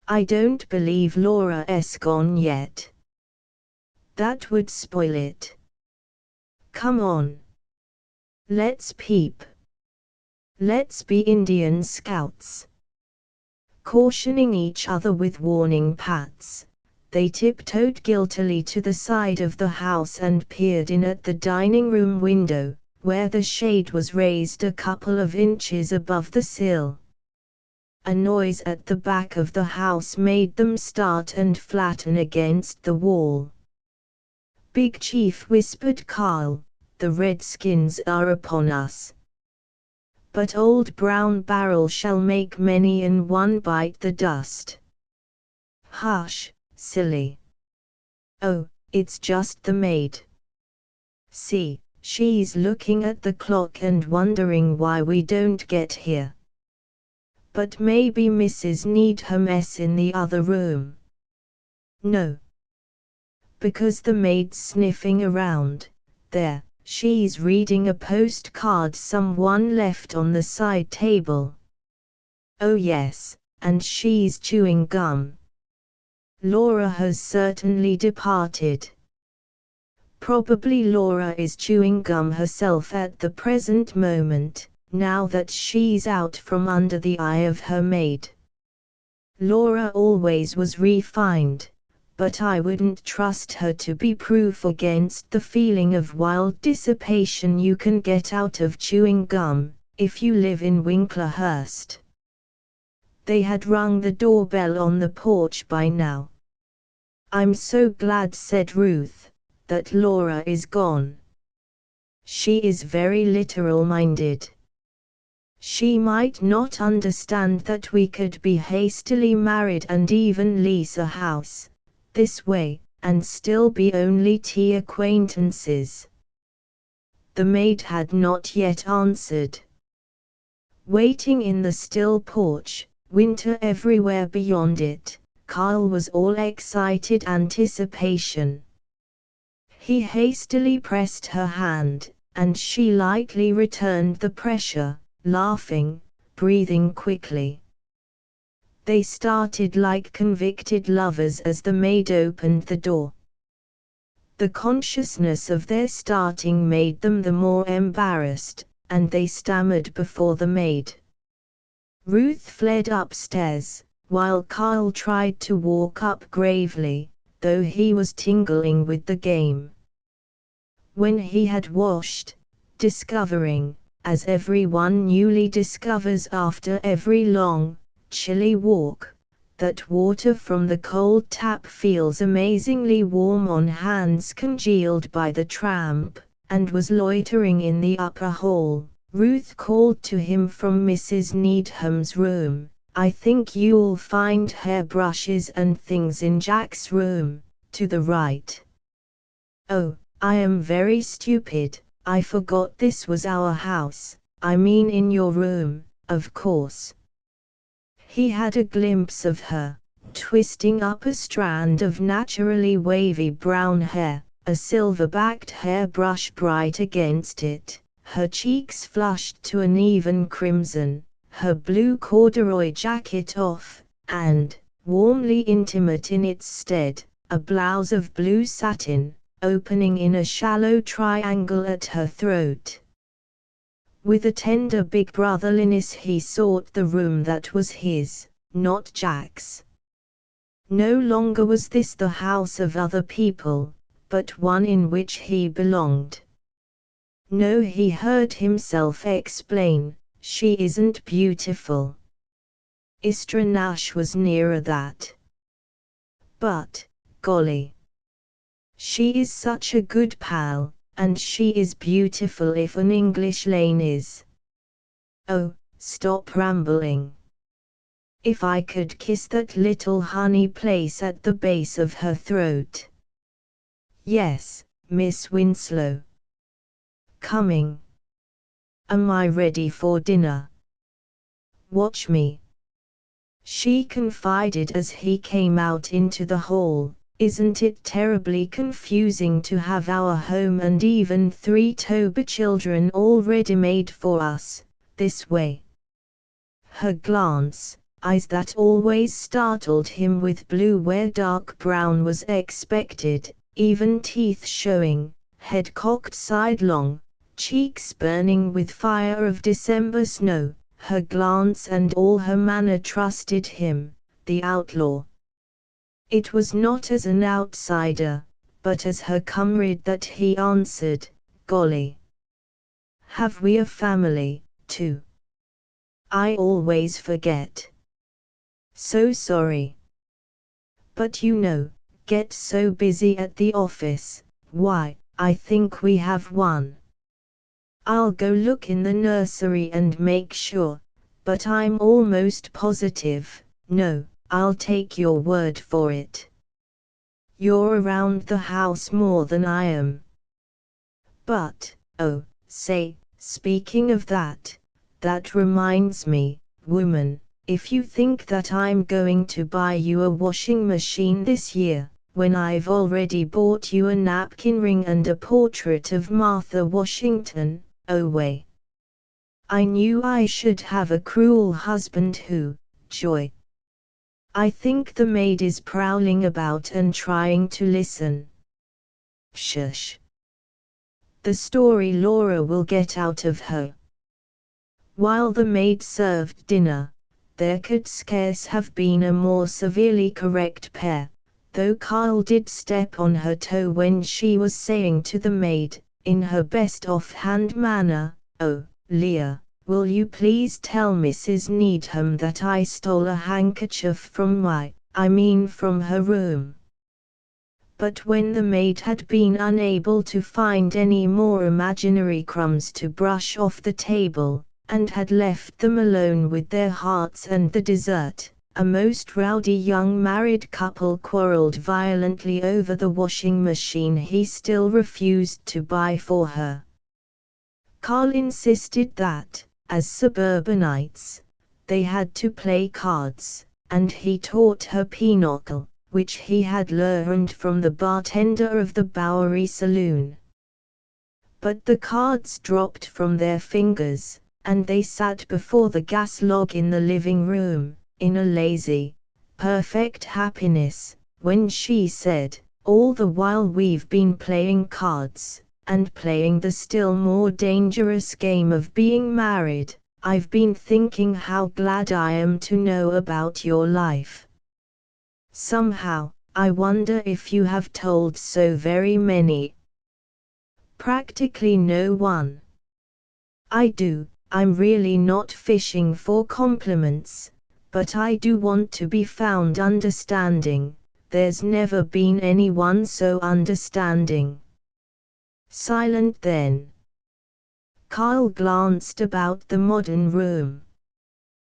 I don't believe Laura's gone yet. That would spoil it. Come on. Let's peep. Let's be Indian scouts." Cautioning each other with warning pats, they tiptoed guiltily to the side of the house and peered in at the dining room window, where the shade was raised a couple of inches above the sill. A noise at the back of the house made them start and flatten against the wall. "Big Chief," whispered Carl, "the Redskins are upon us. But Old Brown Barrel shall make many an one bite the dust." "Hush, silly. Oh, it's just the maid. See, she's looking at the clock and wondering why we don't get here. But maybe Mrs. Needham's in the other room." "No. Because the maid's sniffing around, there. She's reading a postcard someone left on the side table." "Oh yes, and she's chewing gum. Laura has certainly departed. Probably Laura is chewing gum herself at the present moment, now that she's out from under the eye of her maid. Laura always was refined, but I wouldn't trust her to be proof against the feeling of wild dissipation you can get out of chewing gum, if you live in Winklehurst." They had rung the doorbell on the porch by now. "I'm so glad," said Ruth, "that Laura is gone. She is very literal-minded. She might not understand that we could be hastily married and even lease a house this way, and still be only tea acquaintances." The maid had not yet answered. Waiting in the still porch, winter everywhere beyond it, Carl was all excited anticipation. He hastily pressed her hand, and she lightly returned the pressure, laughing, breathing quickly. They started like convicted lovers as the maid opened the door. The consciousness of their starting made them the more embarrassed, and they stammered before the maid. Ruth fled upstairs, while Carl tried to walk up gravely, though he was tingling with the game. When he had washed, discovering, as everyone newly discovers after every long, chilly walk, that water from the cold tap feels amazingly warm on hands congealed by the tramp, and was loitering in the upper hall, Ruth called to him from Mrs. Needham's room, "I think you'll find hairbrushes and things in Jack's room, to the right." "Oh, I am very stupid, I forgot this was our house, I mean in your room, of course." He had a glimpse of her, twisting up a strand of naturally wavy brown hair, a silver-backed hairbrush bright against it, her cheeks flushed to an even crimson, her blue corduroy jacket off, and, warmly intimate in its stead, a blouse of blue satin, opening in a shallow triangle at her throat. With a tender big brotherliness he sought the room that was his, not Jack's. No longer was this the house of other people, but one in which he belonged. "No," he heard himself explain, "she isn't beautiful." Istra Nash was nearer that. "But, golly, she is such a good pal, and she is beautiful if an English lane is." "Oh, stop rambling. If I could kiss that little honey place at the base of her throat." "Yes, Miss Winslow." "Coming." "Am I ready for dinner?" "Watch me," she confided as he came out into the hall. "Isn't it terribly confusing to have our home and even 3 Toba children all ready-made for us, this way?" Her glance, eyes that always startled him with blue where dark brown was expected, even teeth showing, head cocked sidelong, cheeks burning with fire of December snow, her glance and all her manner trusted him, the outlaw. It was not as an outsider, but as her comrade that he answered, "Golly. Have we a family, too? I always forget. So sorry. But you know, get so busy at the office, why, I think we have one. I'll go look in the nursery and make sure, but I'm almost positive, no. I'll take your word for it. You're around the house more than I am. But, oh, say, speaking of that, that reminds me, woman, if you think that I'm going to buy you a washing machine this year, when I've already bought you a napkin ring and a portrait of Martha Washington, oh way. I knew I should have a cruel husband who, joy. I think the maid is prowling about and trying to listen. Shush. The story Laura will get out of her." While the maid served dinner, there could scarce have been a more severely correct pair, though Carl did step on her toe when she was saying to the maid, in her best offhand manner, "Oh, Leah, will you please tell Mrs. Needham that I stole a handkerchief from from her room?" But when the maid had been unable to find any more imaginary crumbs to brush off the table, and had left them alone with their hearts and the dessert, a most rowdy young married couple quarreled violently over the washing machine he still refused to buy for her. Carl insisted that, as suburbanites, they had to play cards, and he taught her pinochle, which he had learned from the bartender of the Bowery saloon. But the cards dropped from their fingers, and they sat before the gas log in the living room, in a lazy, perfect happiness, when she said, "All the while we've been playing cards, and playing the still more dangerous game of being married, I've been thinking how glad I am to know about your life. Somehow, I wonder if you have told so very many." "Practically no one." "I do. I'm really not fishing for compliments, but I do want to be found understanding. There's never been anyone so understanding." Silent then. Kyle glanced about the modern room.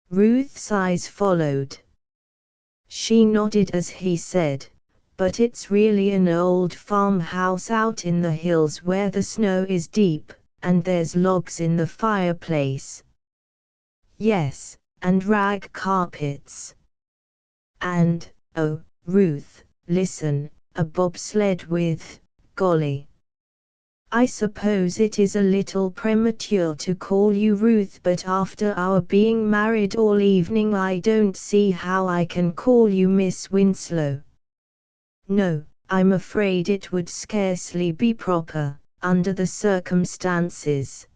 Ruth's eyes followed. She nodded as he said, "But it's really an old farmhouse out in the hills where the snow is deep, and there's logs in the fireplace." "Yes, and rag carpets. And, oh, Ruth, listen, a bobsled with, golly. I suppose it is a little premature to call you Ruth, but after our being married all evening I don't see how I can call you Miss Winslow." "No, I'm afraid it would scarcely be proper, under the circumstances."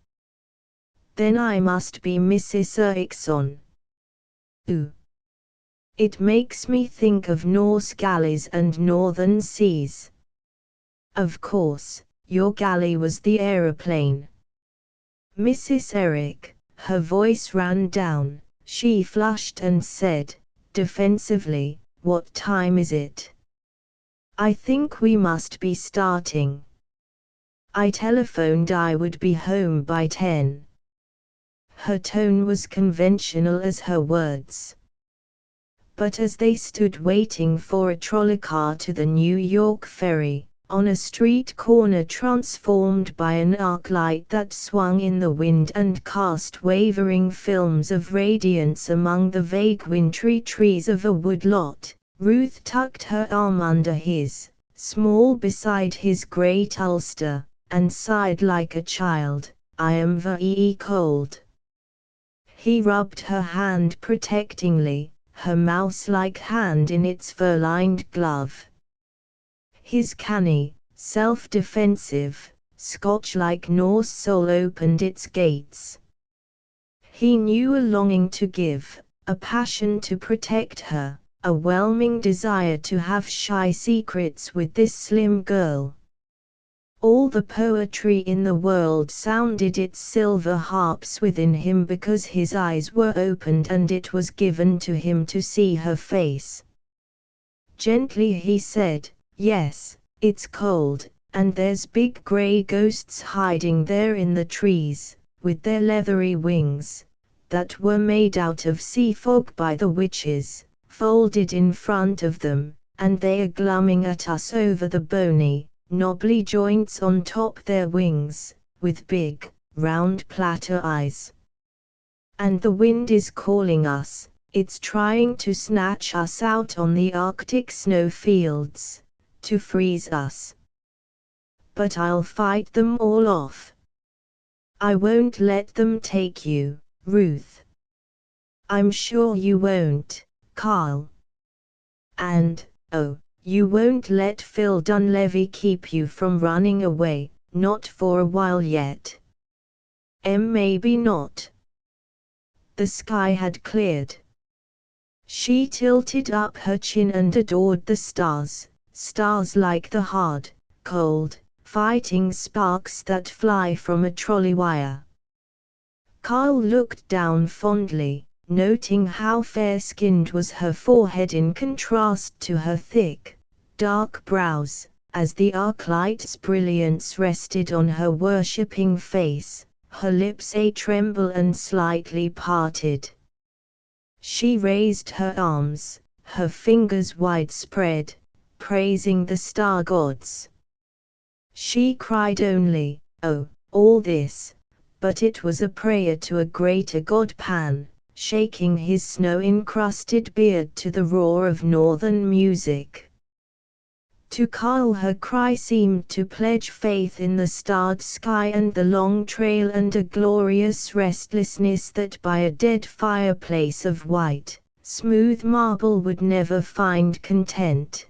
"Then I must be Mrs. Erickson." "Ooh. It makes me think of Norse galleys and northern seas." "Of course, your galley was the aeroplane." Mrs. Eric, her voice ran down, she flushed and said, defensively, "What time is it? I think we must be starting. I telephoned I would be home by 10. Her tone was conventional as her words. But as they stood waiting for a trolley car to the New York ferry, on a street corner transformed by an arc light that swung in the wind and cast wavering films of radiance among the vague wintry trees of a woodlot, Ruth tucked her arm under his, small beside his great ulster, and sighed like a child, "I am very cold." He rubbed her hand protectingly, her mouse-like hand in its fur-lined glove. His canny, self-defensive, Scotch-like Norse soul opened its gates. He knew a longing to give, a passion to protect her, a whelming desire to have shy secrets with this slim girl. All the poetry in the world sounded its silver harps within him because his eyes were opened and it was given to him to see her face. Gently he said, "Yes, it's cold, and there's big grey ghosts hiding there in the trees, with their leathery wings, that were made out of sea fog by the witches, folded in front of them, and they are glomming at us over the bony, knobbly joints on top their wings, with big, round platter eyes. And the wind is calling us, it's trying to snatch us out on the Arctic snowfields, to freeze us. But I'll fight them all off. I won't let them take you, Ruth." "I'm sure you won't, Carl. And, oh, you won't let Phil Dunleavy keep you from running away, not for a while yet." Maybe not." The sky had cleared. She tilted up her chin and adored the stars, stars like the hard, cold, fighting sparks that fly from a trolley wire. Carl looked down fondly, noting how fair-skinned was her forehead in contrast to her thick, dark brows, as the arc-light's brilliance rested on her worshipping face, her lips a-tremble and slightly parted. She raised her arms, her fingers widespread, praising the star gods. She cried only, "Oh, all this," but it was a prayer to a greater god Pan, shaking his snow-encrusted beard to the roar of northern music. To Carl her cry seemed to pledge faith in the starred sky and the long trail and a glorious restlessness that by a dead fireplace of white, smooth marble would never find content.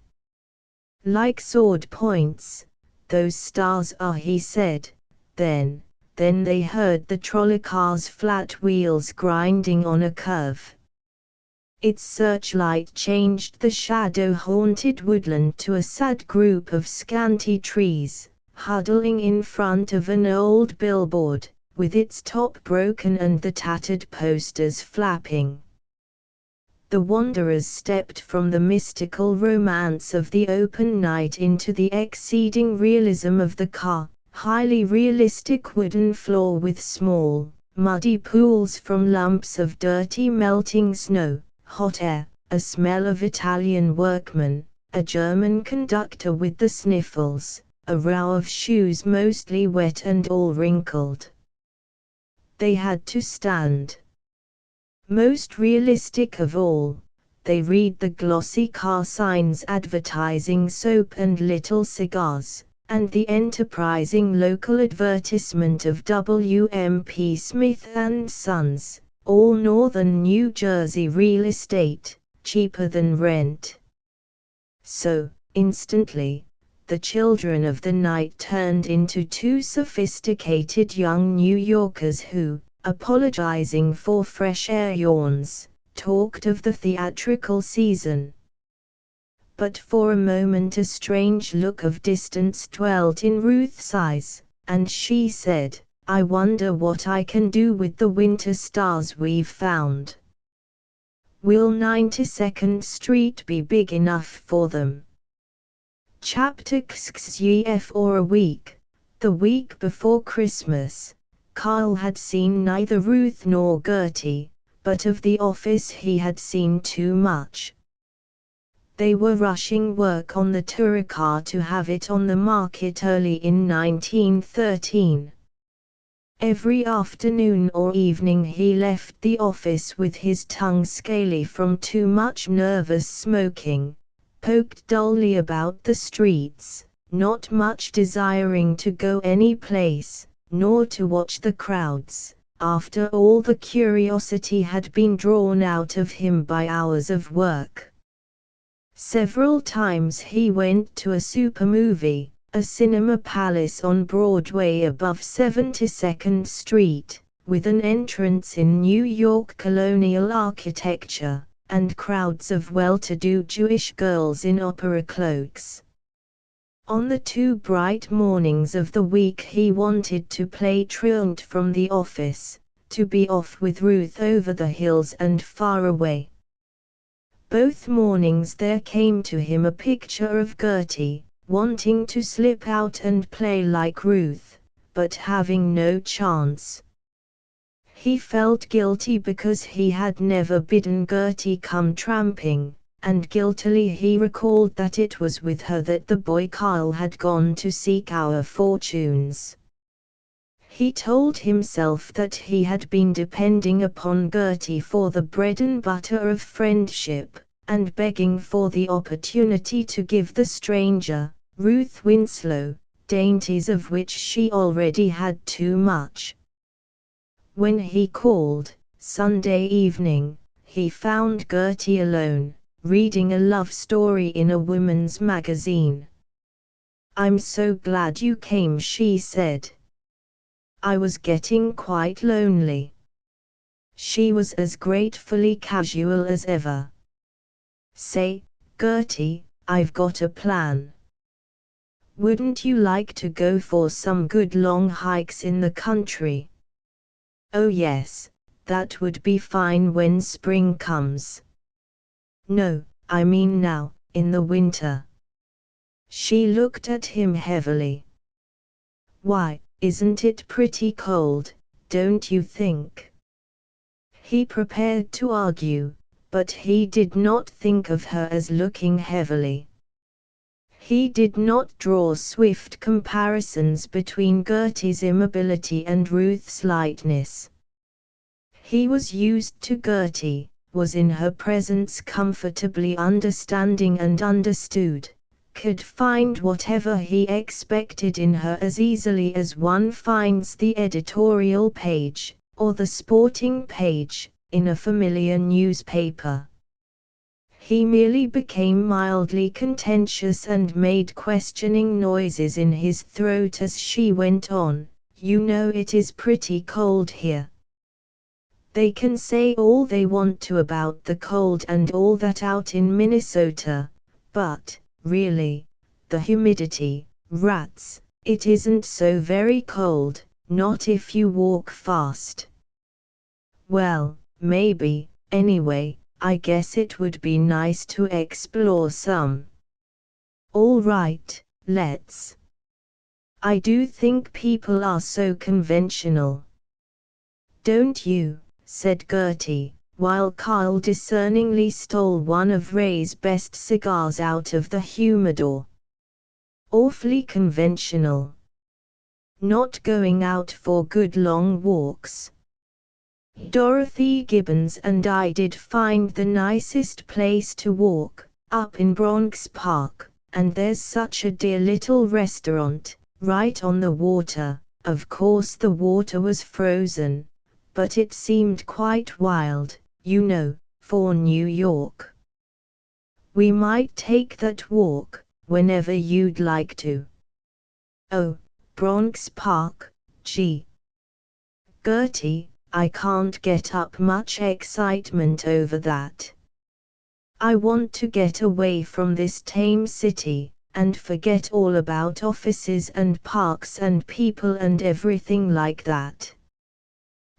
Like sword points, those stars are, he said. Then they heard the trolley car's flat wheels grinding on a curve. Its searchlight changed the shadow-haunted woodland to a sad group of scanty trees, huddling in front of an old billboard, with its top broken and the tattered posters flapping. The wanderers stepped from the mystical romance of the open night into the exceeding realism of the car, highly realistic wooden floor with small, muddy pools from lumps of dirty melting snow, hot air, a smell of Italian workmen, a German conductor with the sniffles, a row of shoes mostly wet and all wrinkled. They had to stand. Most realistic of all, they read the glossy car signs advertising soap and little cigars, and the enterprising local advertisement of W.M.P. Smith & Sons, all northern New Jersey real estate, cheaper than rent. So, instantly, the children of the night turned into two sophisticated young New Yorkers who, apologizing for fresh air yawns, talked of the theatrical season. But for a moment a strange look of distance dwelt in Ruth's eyes, and she said, "I wonder what I can do with the winter stars we've found. Will 92nd Street be big enough for them?" Chapter XXF. Or a week, the week before Christmas, Carl had seen neither Ruth nor Gertie, but of the office he had seen too much. They were rushing work on the tourer car to have it on the market early in 1913. Every afternoon or evening he left the office with his tongue scaly from too much nervous smoking, poked dully about the streets, not much desiring to go any place, nor to watch the crowds, after all the curiosity had been drawn out of him by hours of work. Several times he went to a supermovie, a cinema palace on Broadway above 72nd Street, with an entrance in New York colonial architecture, and crowds of well-to-do Jewish girls in opera cloaks. On the 2 bright mornings of the week he wanted to play truant from the office, to be off with Ruth over the hills and far away. Both mornings there came to him a picture of Gertie, wanting to slip out and play like Ruth, but having no chance. He felt guilty because he had never bidden Gertie come tramping, and guiltily he recalled that it was with her that the boy Carl had gone to seek our fortunes. He told himself that he had been depending upon Gertie for the bread and butter of friendship, and begging for the opportunity to give the stranger, Ruth Winslow, dainties of which she already had too much. When he called, Sunday evening, he found Gertie alone, reading a love story in a woman's magazine. "I'm so glad you came," she said. "I was getting quite lonely." She was as gratefully casual as ever. "Say, Gertie, I've got a plan. Wouldn't you like to go for some good long hikes in the country?" "Oh yes, that would be fine when spring comes." "No, I mean now, in the winter." She looked at him heavily. "Why, isn't it pretty cold, don't you think?" He prepared to argue, but he did not think of her as looking heavily. He did not draw swift comparisons between Gertie's immobility and Ruth's lightness. He was used to Gertie, was in her presence comfortably understanding and understood, could find whatever he expected in her as easily as one finds the editorial page, or the sporting page, in a familiar newspaper. He merely became mildly contentious and made questioning noises in his throat as she went on, "You know it is pretty cold here. They can say all they want to about the cold and all that out in Minnesota, but, really, the humidity, rats, it isn't so very cold, not if you walk fast." Well, maybe, anyway, I guess it would be nice to explore some. All right, let's. I do think people are so conventional. Don't you? Said Gertie, while Kyle discerningly stole one of Ray's best cigars out of the humidor. Awfully conventional. Not going out for good long walks. Dorothy Gibbons and I did find the nicest place to walk, up in Bronx Park, and there's such a dear little restaurant, right on the water. Of course the water was frozen, but it seemed quite wild, you know, for New York. We might take that walk, whenever you'd like to. Oh, Bronx Park, gee. Gertie, I can't get up much excitement over that. I want to get away from this tame city, and forget all about offices and parks and people and everything like that.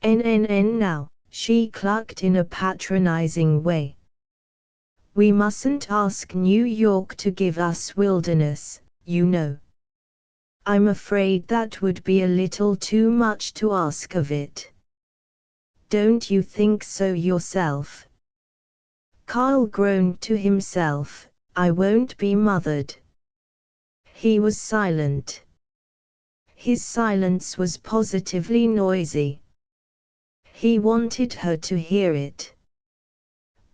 Now, she clucked in a patronizing way. We mustn't ask New York to give us wilderness, you know. I'm afraid that would be a little too much to ask of it. Don't you think so yourself? Kyle groaned to himself, I won't be mothered. He was silent. His silence was positively noisy. He wanted her to hear it.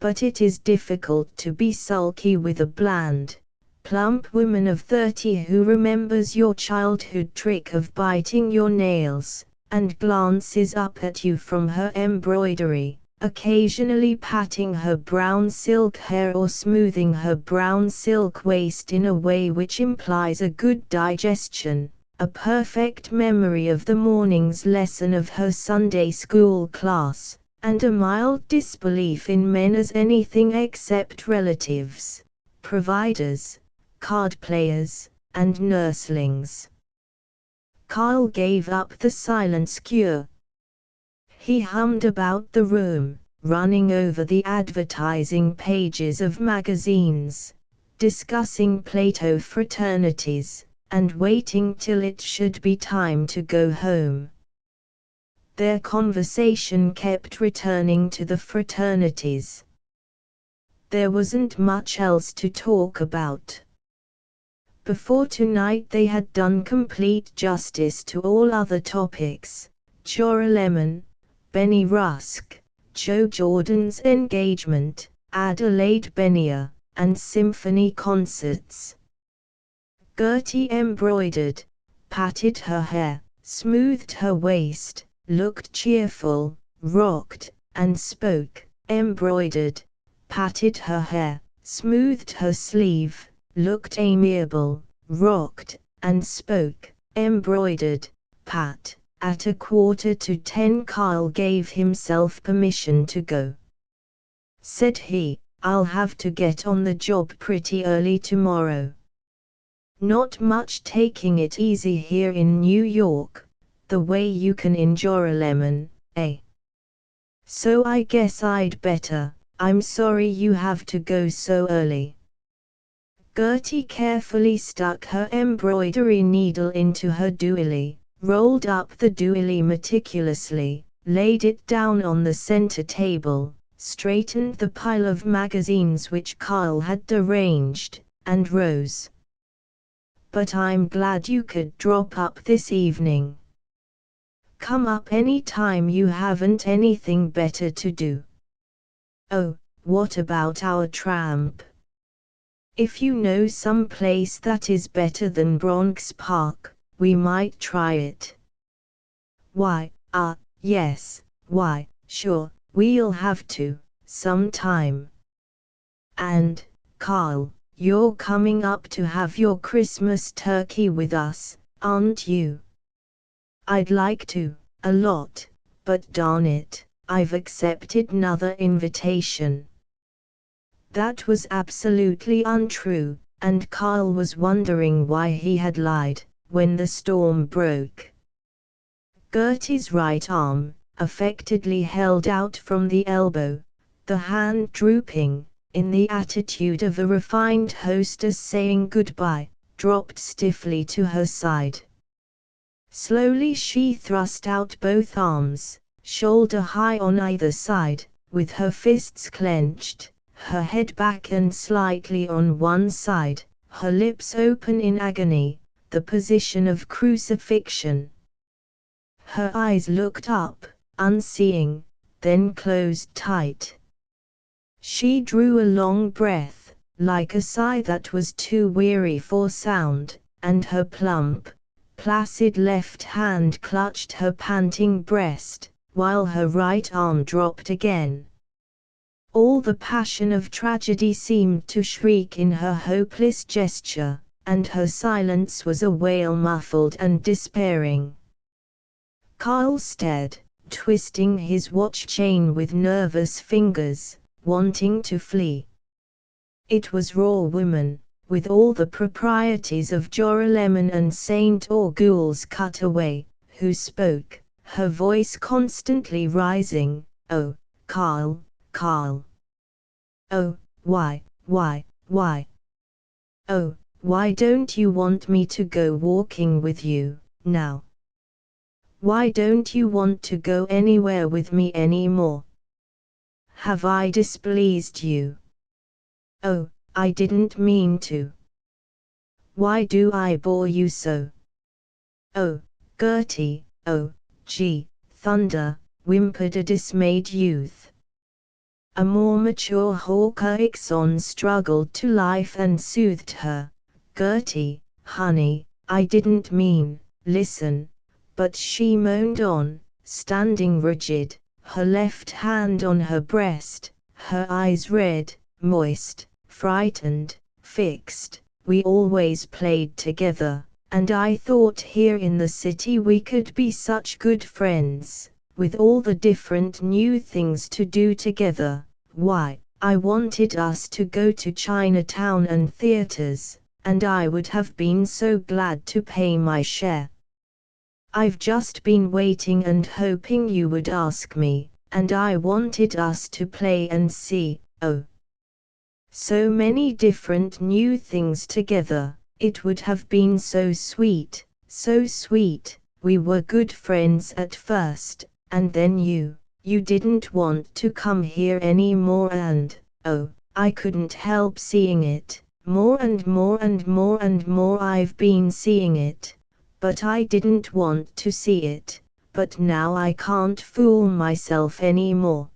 But it is difficult to be sulky with a bland, plump woman of 30 who remembers your childhood trick of biting your nails, and glances up at you from her embroidery, occasionally patting her brown silk hair or smoothing her brown silk waist in a way which implies a good digestion, a perfect memory of the morning's lesson of her Sunday school class, and a mild disbelief in men as anything except relatives, providers, card players, and nurslings. Kyle gave up the silence cure. He hummed about the room, running over the advertising pages of magazines, discussing Plato fraternities, and waiting till it should be time to go home. Their conversation kept returning to the fraternities. There wasn't much else to talk about. Before tonight they had done complete justice to all other topics, Jorah Lemon, Benny Rusk, Joe Jordan's engagement, Adelaide Benier, and symphony concerts. Gertie embroidered, patted her hair, smoothed her waist, looked cheerful, rocked, and spoke, embroidered, patted her hair, smoothed her sleeve, looked amiable, rocked, and spoke, embroidered, pat. At 9:45 Kyle gave himself permission to go. Said he, I'll have to get on the job pretty early tomorrow. Not much taking it easy here in New York, the way you can enjoy a lemon, eh? So I guess I'd better. I'm sorry you have to go so early. Gertie carefully stuck her embroidery needle into her doily, rolled up the doily meticulously, laid it down on the center table, straightened the pile of magazines which Kyle had arranged, and rose. But I'm glad you could drop up this evening. Come up any time you haven't anything better to do. Oh, what about our tramp? If you know some place that is better than Bronx Park, we might try it. Why, yes, why, sure, we'll have to, sometime. And, Carl, you're coming up to have your Christmas turkey with us, aren't you? I'd like to, a lot, but darn it, I've accepted another invitation. That was absolutely untrue, and Carl was wondering why he had lied, when the storm broke. Gertie's right arm, affectedly held out from the elbow, the hand drooping, in the attitude of a refined hostess saying goodbye, dropped stiffly to her side. Slowly she thrust out both arms, shoulder high on either side, with her fists clenched, her head back and slightly on one side, her lips open in agony, the position of crucifixion. Her eyes looked up, unseeing, then closed tight. She drew a long breath, like a sigh that was too weary for sound, and her plump, placid left hand clutched her panting breast, while her right arm dropped again. All the passion of tragedy seemed to shriek in her hopeless gesture, and her silence was a wail muffled and despairing. Carl stared, twisting his watch chain with nervous fingers, wanting to flee. It was raw woman, with all the proprieties of Joralemon and Saint Orgul's cut away, who spoke, her voice constantly rising. Oh, Carl, Carl. Oh, why? Oh, why don't you want me to go walking with you, now? Why don't you want to go anywhere with me anymore? Have I displeased you? Oh, I didn't mean to. Why do I bore you so? Oh, Gertie, oh, gee, thunder, whimpered a dismayed youth. A more mature Hawke-Ixon struggled to life and soothed her. Gertie, honey, I didn't mean, listen. But she moaned on, standing rigid, her left hand on her breast, her eyes red, moist, frightened, fixed. We always played together, and I thought here in the city we could be such good friends, with all the different new things to do together. Why, I wanted us to go to Chinatown and theaters, and I would have been so glad to pay my share. I've just been waiting and hoping you would ask me, and I wanted us to play and see, oh, so many different new things together. It would have been so sweet, we were good friends at first, and then you didn't want to come here anymore and, oh, I couldn't help seeing it, more and more and more and more I've been seeing it, but I didn't want to see it, but now I can't fool myself anymore.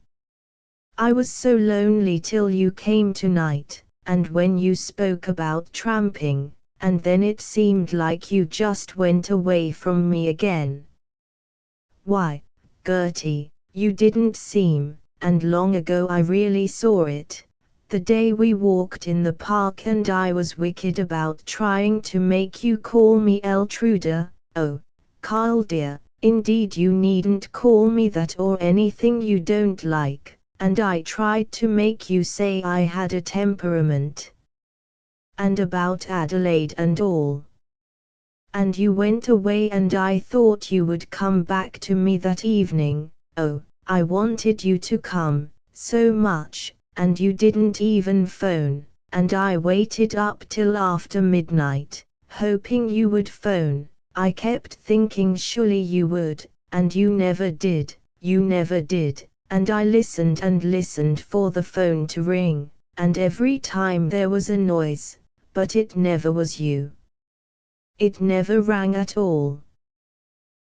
I was so lonely till you came tonight, and when you spoke about tramping, and then it seemed like you just went away from me again. Why, Gertie, you didn't seem, and long ago I really saw it, the day we walked in the park and I was wicked about trying to make you call me Eltruder. Oh, Carl dear, indeed you needn't call me that or anything you don't like, and I tried to make you say I had a temperament. And about Adelaide and all. And you went away and I thought you would come back to me that evening. Oh, I wanted you to come, so much, and you didn't even phone, and I waited up till after midnight, hoping you would phone. I kept thinking surely you would, and you never did, and I listened and listened for the phone to ring, and every time there was a noise, but it never was you. It never rang at all.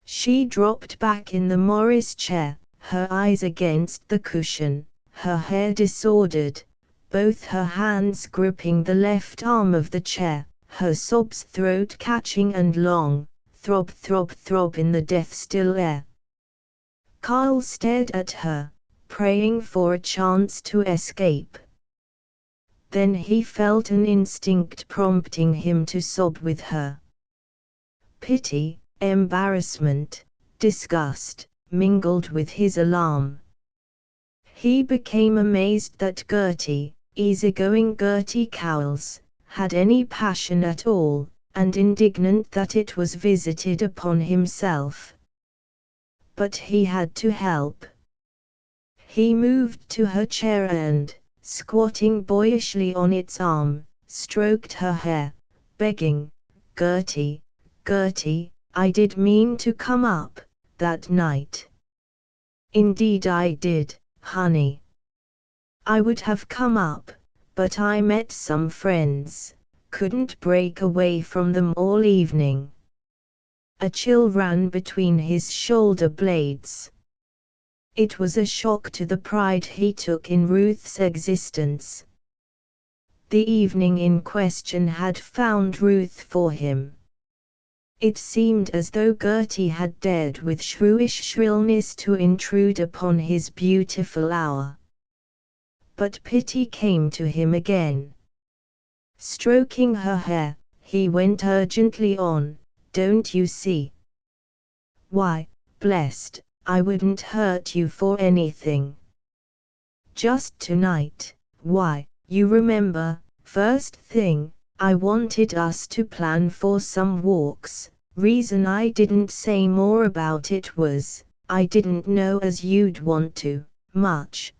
She dropped back in the Morris chair, her eyes against the cushion, her hair disordered, both her hands gripping the left arm of the chair, her sobs throat-catching and long, throb throb throb in the death-still air. Carl stared at her, praying for a chance to escape. Then he felt an instinct prompting him to sob with her. Pity, embarrassment, disgust, mingled with his alarm. He became amazed that Gertie, easygoing Gertie Cowles, had any passion at all, and indignant that it was visited upon himself. But he had to help. He moved to her chair and, squatting boyishly on its arm, stroked her hair, begging, "Gertie, Gertie, I did mean to come up, that night. Indeed I did, honey. I would have come up, but I met some friends, couldn't break away from them all evening." A chill ran between his shoulder blades. It was a shock to the pride he took in Ruth's existence. The evening in question had found Ruth for him. It seemed as though Gertie had dared with shrewish shrillness to intrude upon his beautiful hour. But pity came to him again. Stroking her hair, he went urgently on, "Don't you see? Why, blessed, I wouldn't hurt you for anything. Just tonight, why, you remember, first thing, I wanted us to plan for some walks. Reason I didn't say more about it was, I didn't know as you'd want to, much.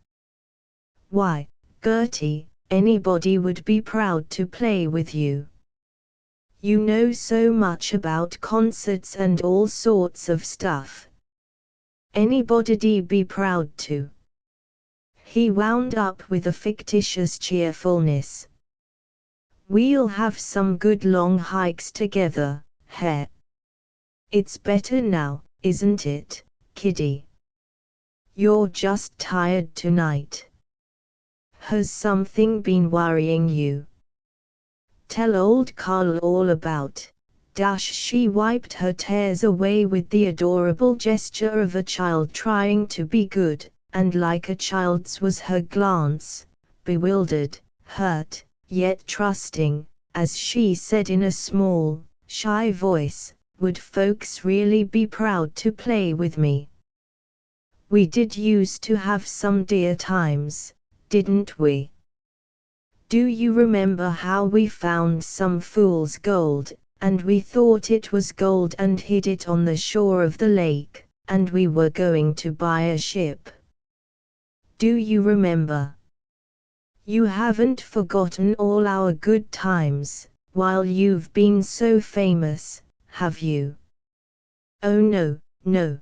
Why, Gertie, anybody would be proud to play with you. You know so much about concerts and all sorts of stuff. Anybody'd be proud to." He wound up with a fictitious cheerfulness. "We'll have some good long hikes together, heh? It's better now, isn't it, kiddie? You're just tired tonight. Has something been worrying you? Tell old Carl all about." She wiped her tears away with the adorable gesture of a child trying to be good, and like a child's was her glance, bewildered, hurt, yet trusting, as she said in a small, shy voice, "Would folks really be proud to play with me? We did used to have some dear times, didn't we? Do you remember how we found some fool's gold, and we thought it was gold and hid it on the shore of the lake, and we were going to buy a ship? Do you remember? You haven't forgotten all our good times, while you've been so famous, have you?" "Oh no, no.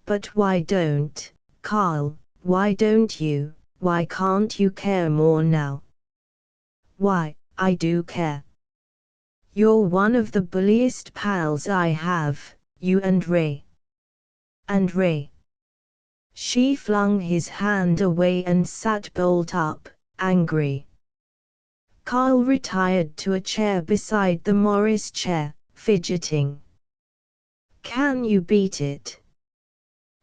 But why don't, Carl, why don't you, why can't you care more now?" "Why, I do care. You're one of the bulliest pals I have, you and Ray." "And Ray?" She flung his hand away and sat bolt up, angry. Carl retired to a chair beside the Morris chair, fidgeting. "Can you beat it?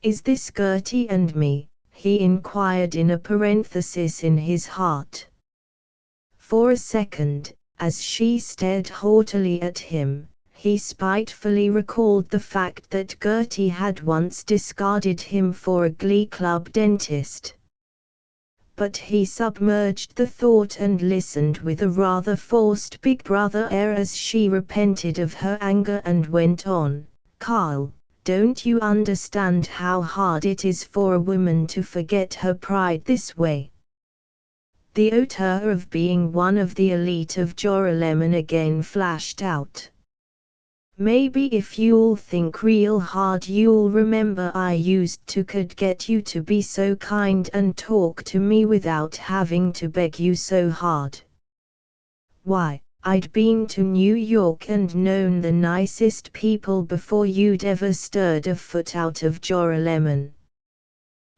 Is this Gertie and me?" he inquired in a parenthesis in his heart. For a second, as she stared haughtily at him, he spitefully recalled the fact that Gertie had once discarded him for a Glee Club dentist. But he submerged the thought and listened with a rather forced Big Brother air as she repented of her anger and went on, "Carl, don't you understand how hard it is for a woman to forget her pride this way? The hauteur of being one of the elite of Joralemon again flashed out. Maybe if you'll think real hard you'll remember I used to could get you to be so kind and talk to me without having to beg you so hard. Why, I'd been to New York and known the nicest people before you'd ever stirred a foot out of Joralemon.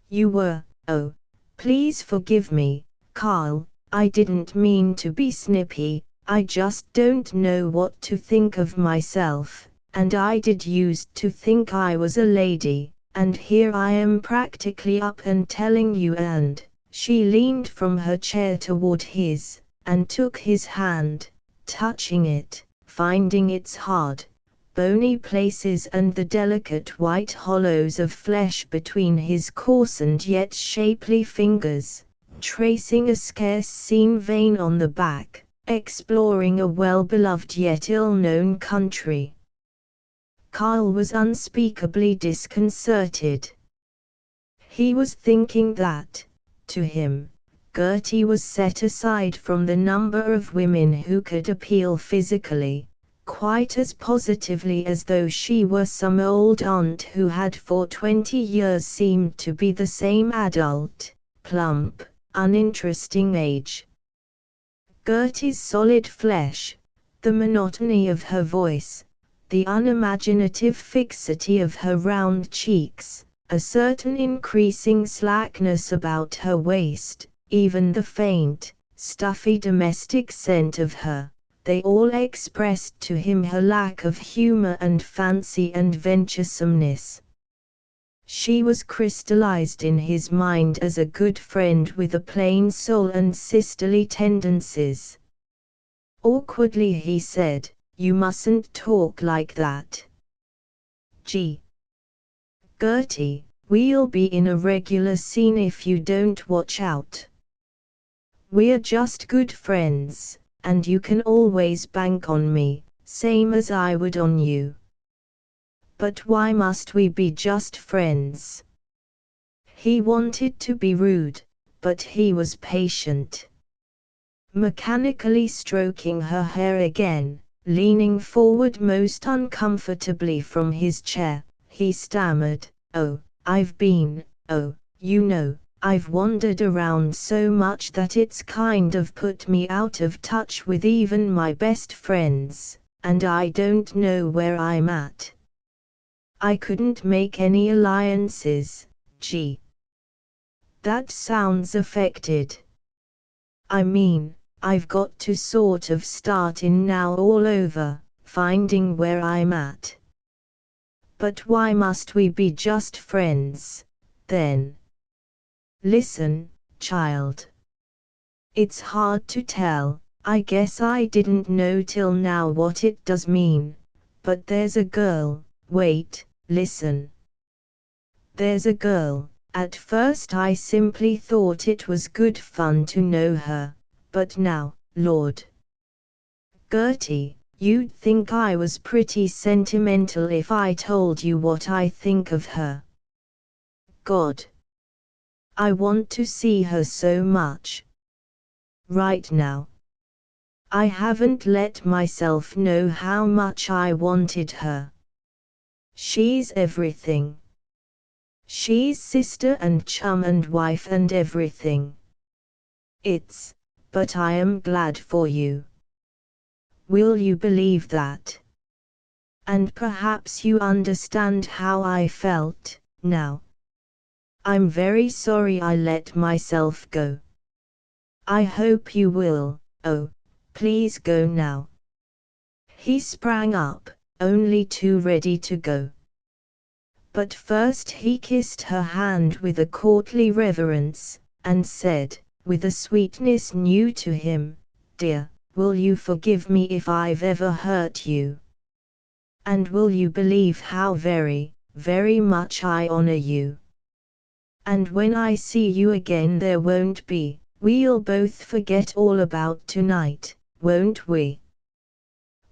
You were, oh, please forgive me, Carl, I didn't mean to be snippy, I just don't know what to think of myself, and I did used to think I was a lady, and here I am practically up and telling you. And she leaned from her chair toward his, and took his hand, touching it, finding its hard, bony places and the delicate white hollows of flesh between his coarsened yet shapely fingers, tracing a scarce-seen vein on the back, exploring a well-beloved yet ill-known country. Carl was unspeakably disconcerted. He was thinking that, to him, Gertie was set aside from the number of women who could appeal physically, quite as positively as though she were some old aunt who had for 20 years seemed to be the same adult, plump, uninteresting age. Gertie's solid flesh, the monotony of her voice, the unimaginative fixity of her round cheeks, a certain increasing slackness about her waist, even the faint, stuffy domestic scent of her, they all expressed to him her lack of humor and fancy and venturesomeness. She was crystallized in his mind as a good friend with a plain soul and sisterly tendencies. Awkwardly he said, "You mustn't talk like that. Gee, Gertie, we'll be in a regular scene if you don't watch out. We're just good friends, and you can always bank on me, same as I would on you." But why must we be just friends? He wanted to be rude, but he was patient. Mechanically stroking her hair again, leaning forward most uncomfortably from his chair, he stammered, "Oh, I've wandered around so much that it's kind of put me out of touch with even my best friends, and I don't know where I'm at. I couldn't make any alliances, gee. That sounds affected. I mean, I've got to sort of start in now all over, finding where I'm at. But why must we be just friends, then? Listen, child. It's hard to tell, I guess I didn't know till now what it does mean, but there's a girl, wait, listen. There's a girl, at first I simply thought it was good fun to know her, but now, Lord. Gertie, you'd think I was pretty sentimental if I told you what I think of her. God. I want to see her so much. Right now. I haven't let myself know how much I wanted her. She's everything. She's sister and chum and wife and everything. But I am glad for you. Will you believe that? And perhaps you understand how I felt, now. I'm very sorry I let myself go. I hope you will, oh, please go now. He sprang up, only too ready to go. But first he kissed her hand with a courtly reverence, and said, with a sweetness new to him, "Dear, will you forgive me if I've ever hurt you? And will you believe how very, very much I honor you? And when I see you again we'll both forget all about tonight, won't we?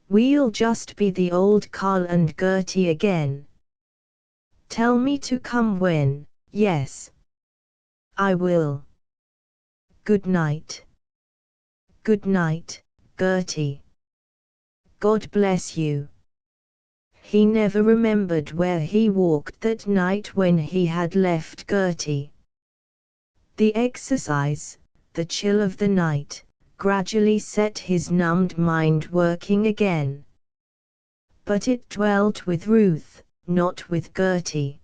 We'll just be the old Carl and Gertie again. Tell me to come when, yes. I will. Good night. Good night, Gertie. God bless you." He never remembered where he walked that night when he had left Gertie. The exercise, the chill of the night, gradually set his numbed mind working again. But it dwelt with Ruth, not with Gertie.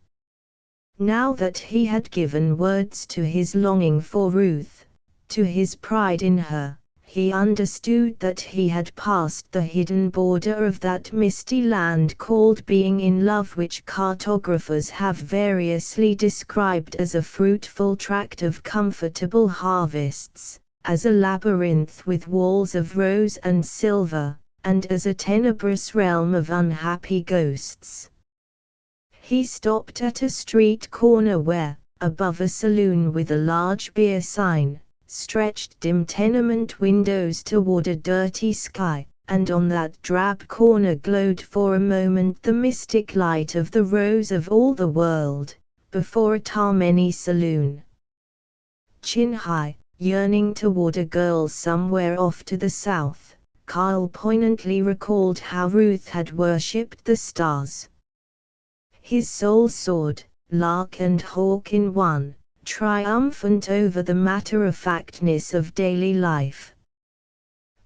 Now that he had given words to his longing for Ruth, to his pride in her, he understood that he had passed the hidden border of that misty land called being in love, which cartographers have variously described as a fruitful tract of comfortable harvests, as a labyrinth with walls of rose and silver, and as a tenebrous realm of unhappy ghosts. He stopped at a street corner where, above a saloon with a large beer sign, stretched dim tenement windows toward a dirty sky, and on that drab corner glowed for a moment the mystic light of the Rose of all the world, before a Tammany saloon. Chin high, yearning toward a girl somewhere off to the south, Kyle poignantly recalled how Ruth had worshipped the stars. His soul soared, lark and hawk in one, triumphant over the matter-of-factness of daily life.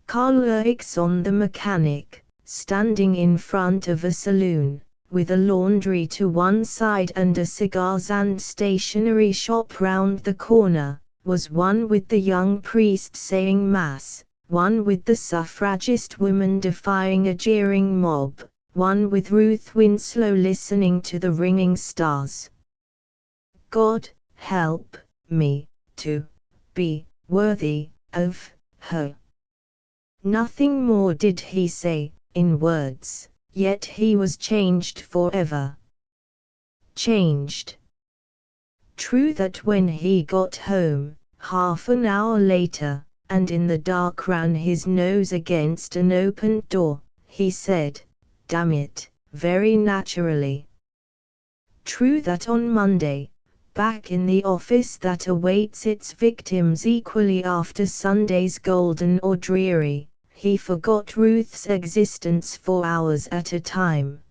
Carl Eriksson the mechanic, standing in front of a saloon, with a laundry to one side and a cigars and stationery shop round the corner, was one with the young priest saying Mass, one with the suffragist woman defying a jeering mob, one with Ruth Winslow listening to the ringing stars. God, help me to be worthy of her. Nothing more did he say, in words, yet he was changed forever. Changed. True that when he got home, half an hour later, and in the dark ran his nose against an opened door, he said, "Damn it," very naturally. True that on Monday, back in the office that awaits its victims equally after Sunday's golden or dreary, he forgot Ruth's existence for hours at a time.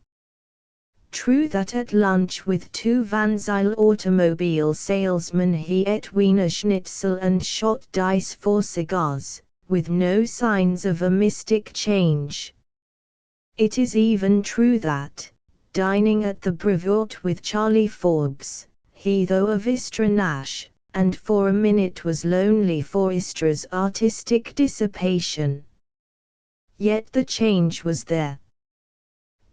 True that at lunch with two Van Zyl automobile salesmen he ate Wiener Schnitzel and shot dice for cigars, with no signs of a mystic change. It is even true that, dining at the Brevoort with Charlie Forbes, he though of Istra Nash, and for a minute was lonely for Istra's artistic dissipation. Yet the change was there.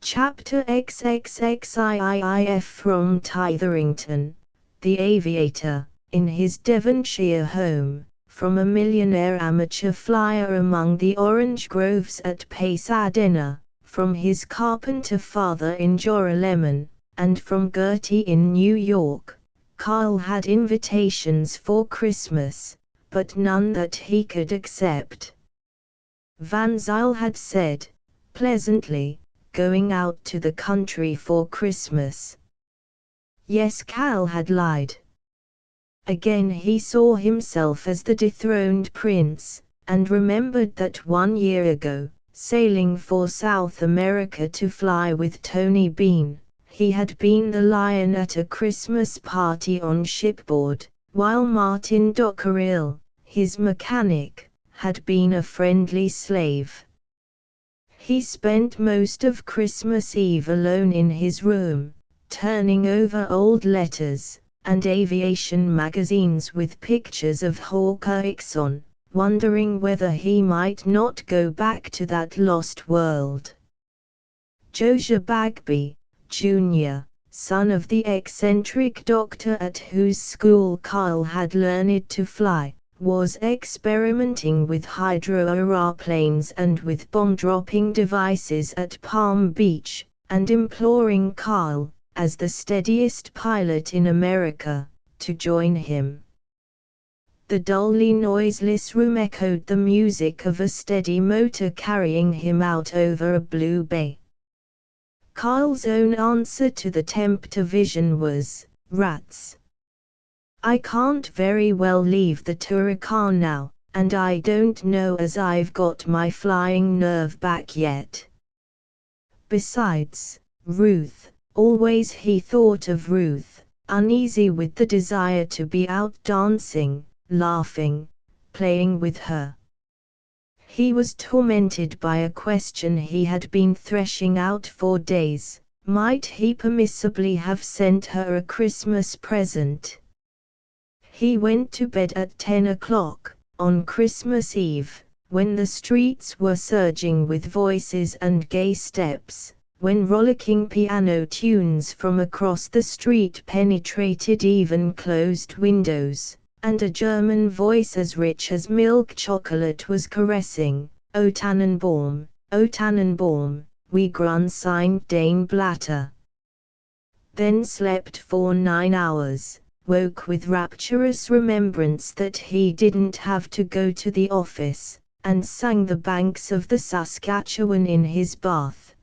Chapter XXXIIIF from Tytherington, the aviator, in his Devonshire home, from a millionaire amateur flyer among the orange groves at Pasadena, from his carpenter father in Joralemon, and from Gertie in New York, Kyle had invitations for Christmas, but none that he could accept. Van Zyl had said, pleasantly, going out to the country for Christmas. Yes, Kyle had lied. Again he saw himself as the dethroned prince, and remembered that 1 year ago, sailing for South America to fly with Tony Bean, he had been the lion at a Christmas party on shipboard, while Martin Dockerell, his mechanic, had been a friendly slave. He spent most of Christmas Eve alone in his room, turning over old letters and aviation magazines with pictures of Hawk Eriksson, wondering whether he might not go back to that lost world. Josiah Bagby, Jr., son of the eccentric doctor at whose school Kyle had learned to fly, was experimenting with hydroaeroplanes and with bomb-dropping devices at Palm Beach, and imploring Kyle, as the steadiest pilot in America, to join him. The dully noiseless room echoed the music of a steady motor carrying him out over a blue bay. Kyle's own answer to the tempter vision was, "Rats. I can't very well leave the Turrican now, and I don't know as I've got my flying nerve back yet." Besides, Ruth, always he thought of Ruth, uneasy with the desire to be out dancing, laughing, playing with her. He was tormented by a question he had been threshing out for days. Might he permissibly have sent her a Christmas present? He went to bed at 10 o'clock, on Christmas Eve, when the streets were surging with voices and gay steps, when rollicking piano tunes from across the street penetrated even closed windows, and a German voice as rich as milk chocolate was caressing, "O Tannenbaum, O Tannenbaum, wie grün sind deine Blätter." Then slept for 9 hours, woke with rapturous remembrance that he didn't have to go to the office, and sang the banks of the Saskatchewan in his bath.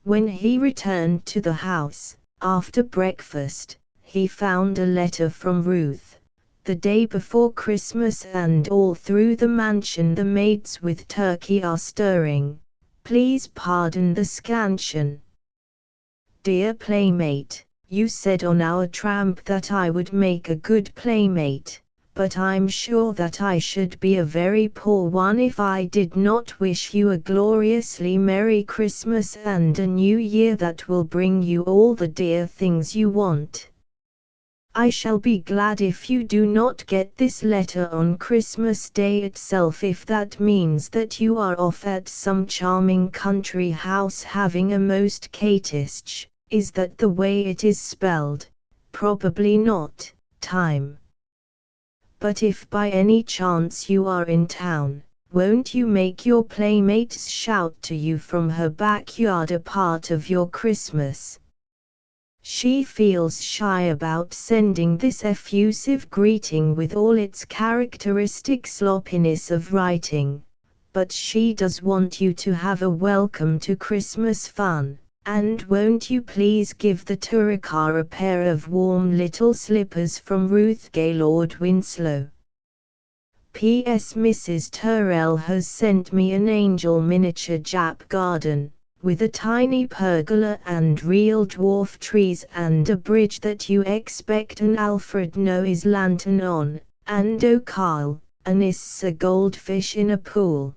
When he returned to the house, after breakfast, he found a letter from Ruth. The day before Christmas, and all through the mansion the maids with turkey are stirring. Please pardon the scansion. Dear playmate, you said on our tramp that I would make a good playmate, but I'm sure that I should be a very poor one if I did not wish you a gloriously Merry Christmas and a New Year that will bring you all the dear things you want. I shall be glad if you do not get this letter on Christmas Day itself, if that means that you are off at some charming country house having a most catish, is that the way it is spelled? Probably not, time. But if by any chance you are in town, won't you make your playmates shout to you from her backyard a part of your Christmas? She feels shy about sending this effusive greeting with all its characteristic sloppiness of writing, but she does want you to have a welcome to Christmas fun, and won't you please give the Turricar a pair of warm little slippers from Ruth Gaylord Winslow. P.S. Mrs. Turrell has sent me an angel miniature Jap garden, with a tiny pergola and real dwarf trees and a bridge that you expect an Alfred Noah's lantern on, and oh Carl, an Issa goldfish in a pool.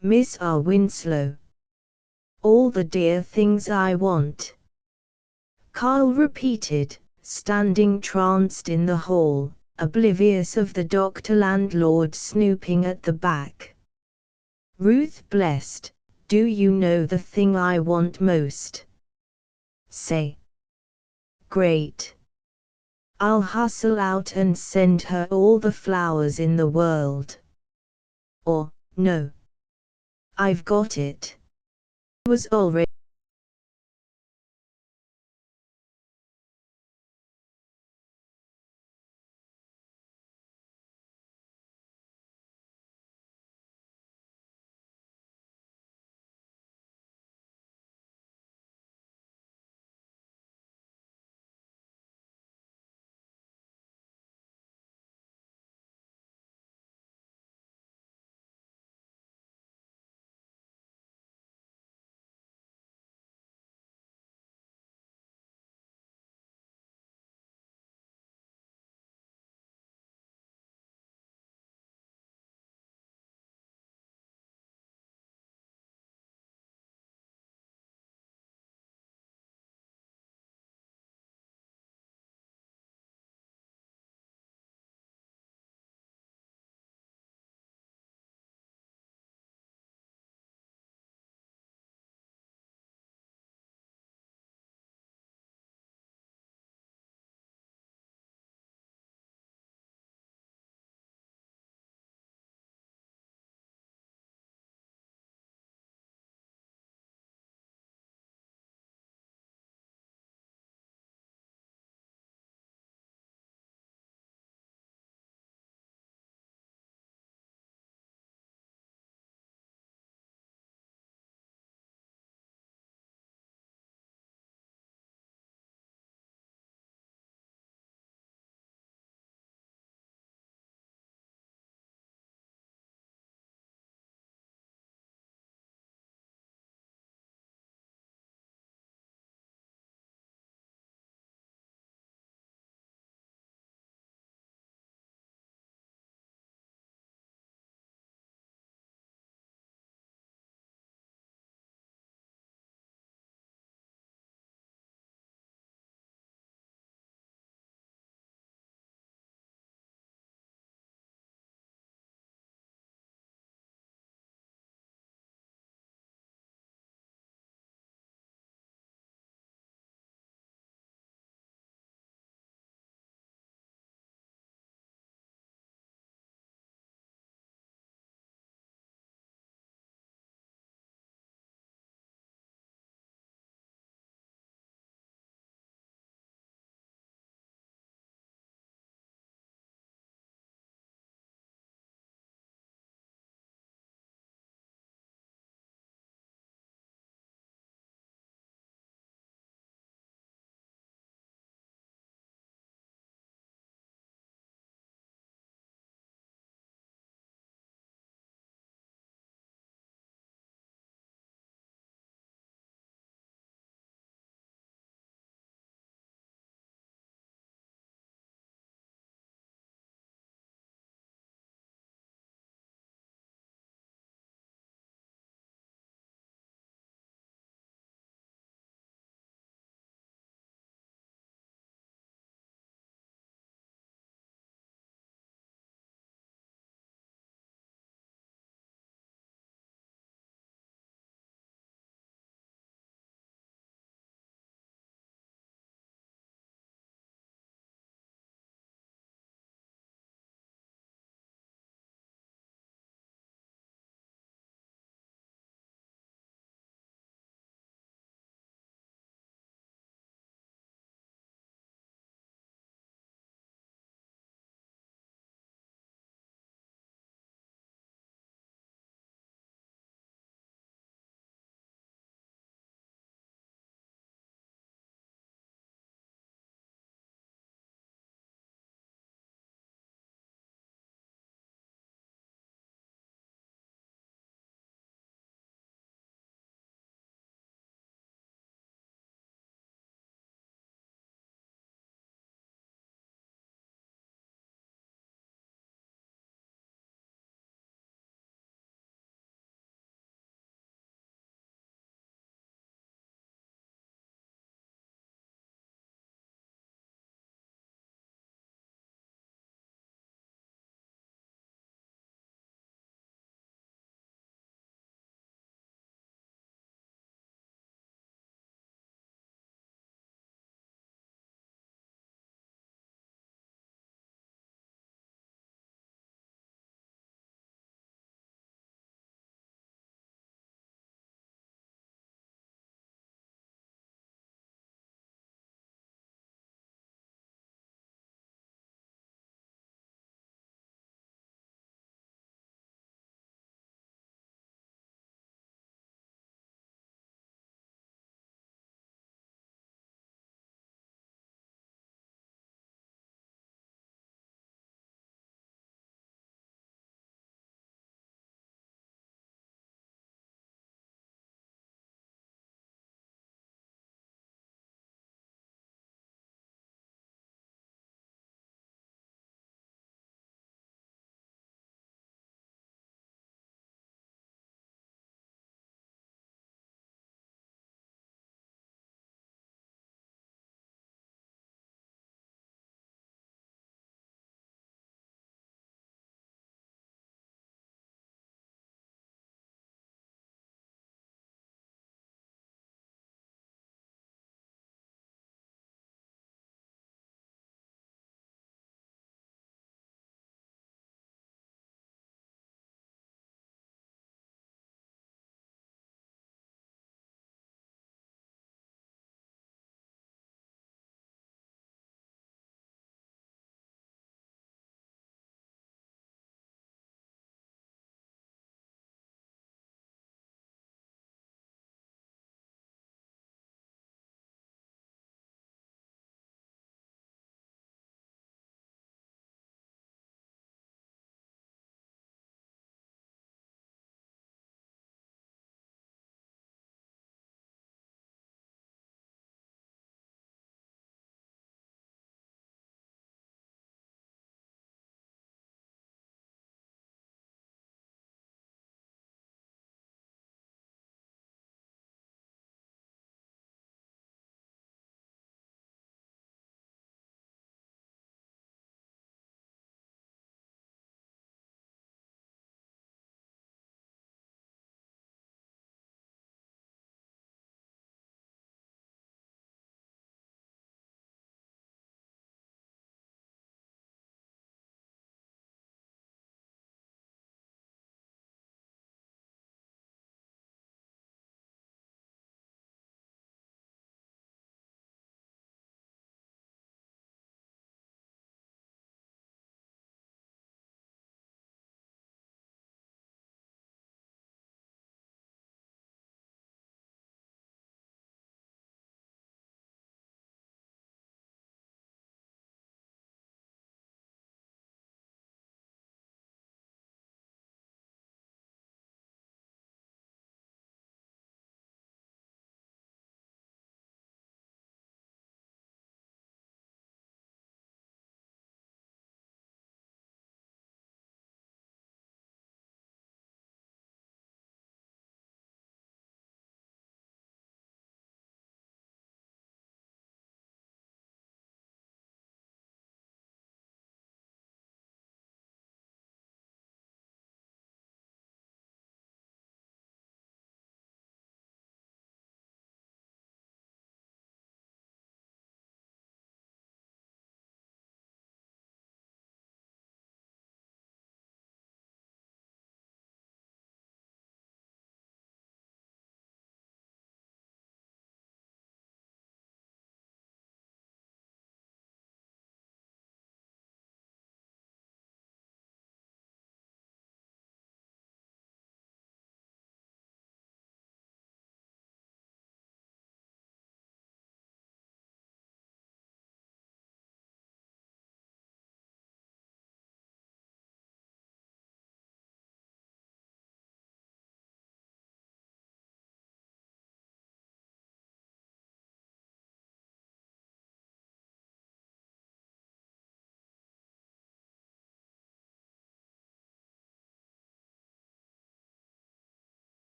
Miss R. Winslow. All the dear things I want. Carl repeated, standing tranced in the hall, oblivious of the doctor landlord snooping at the back. Ruth blessed. Do you know the thing I want most? Say. Great. I'll hustle out and send her all the flowers in the world. Or, no. I've got it. It was already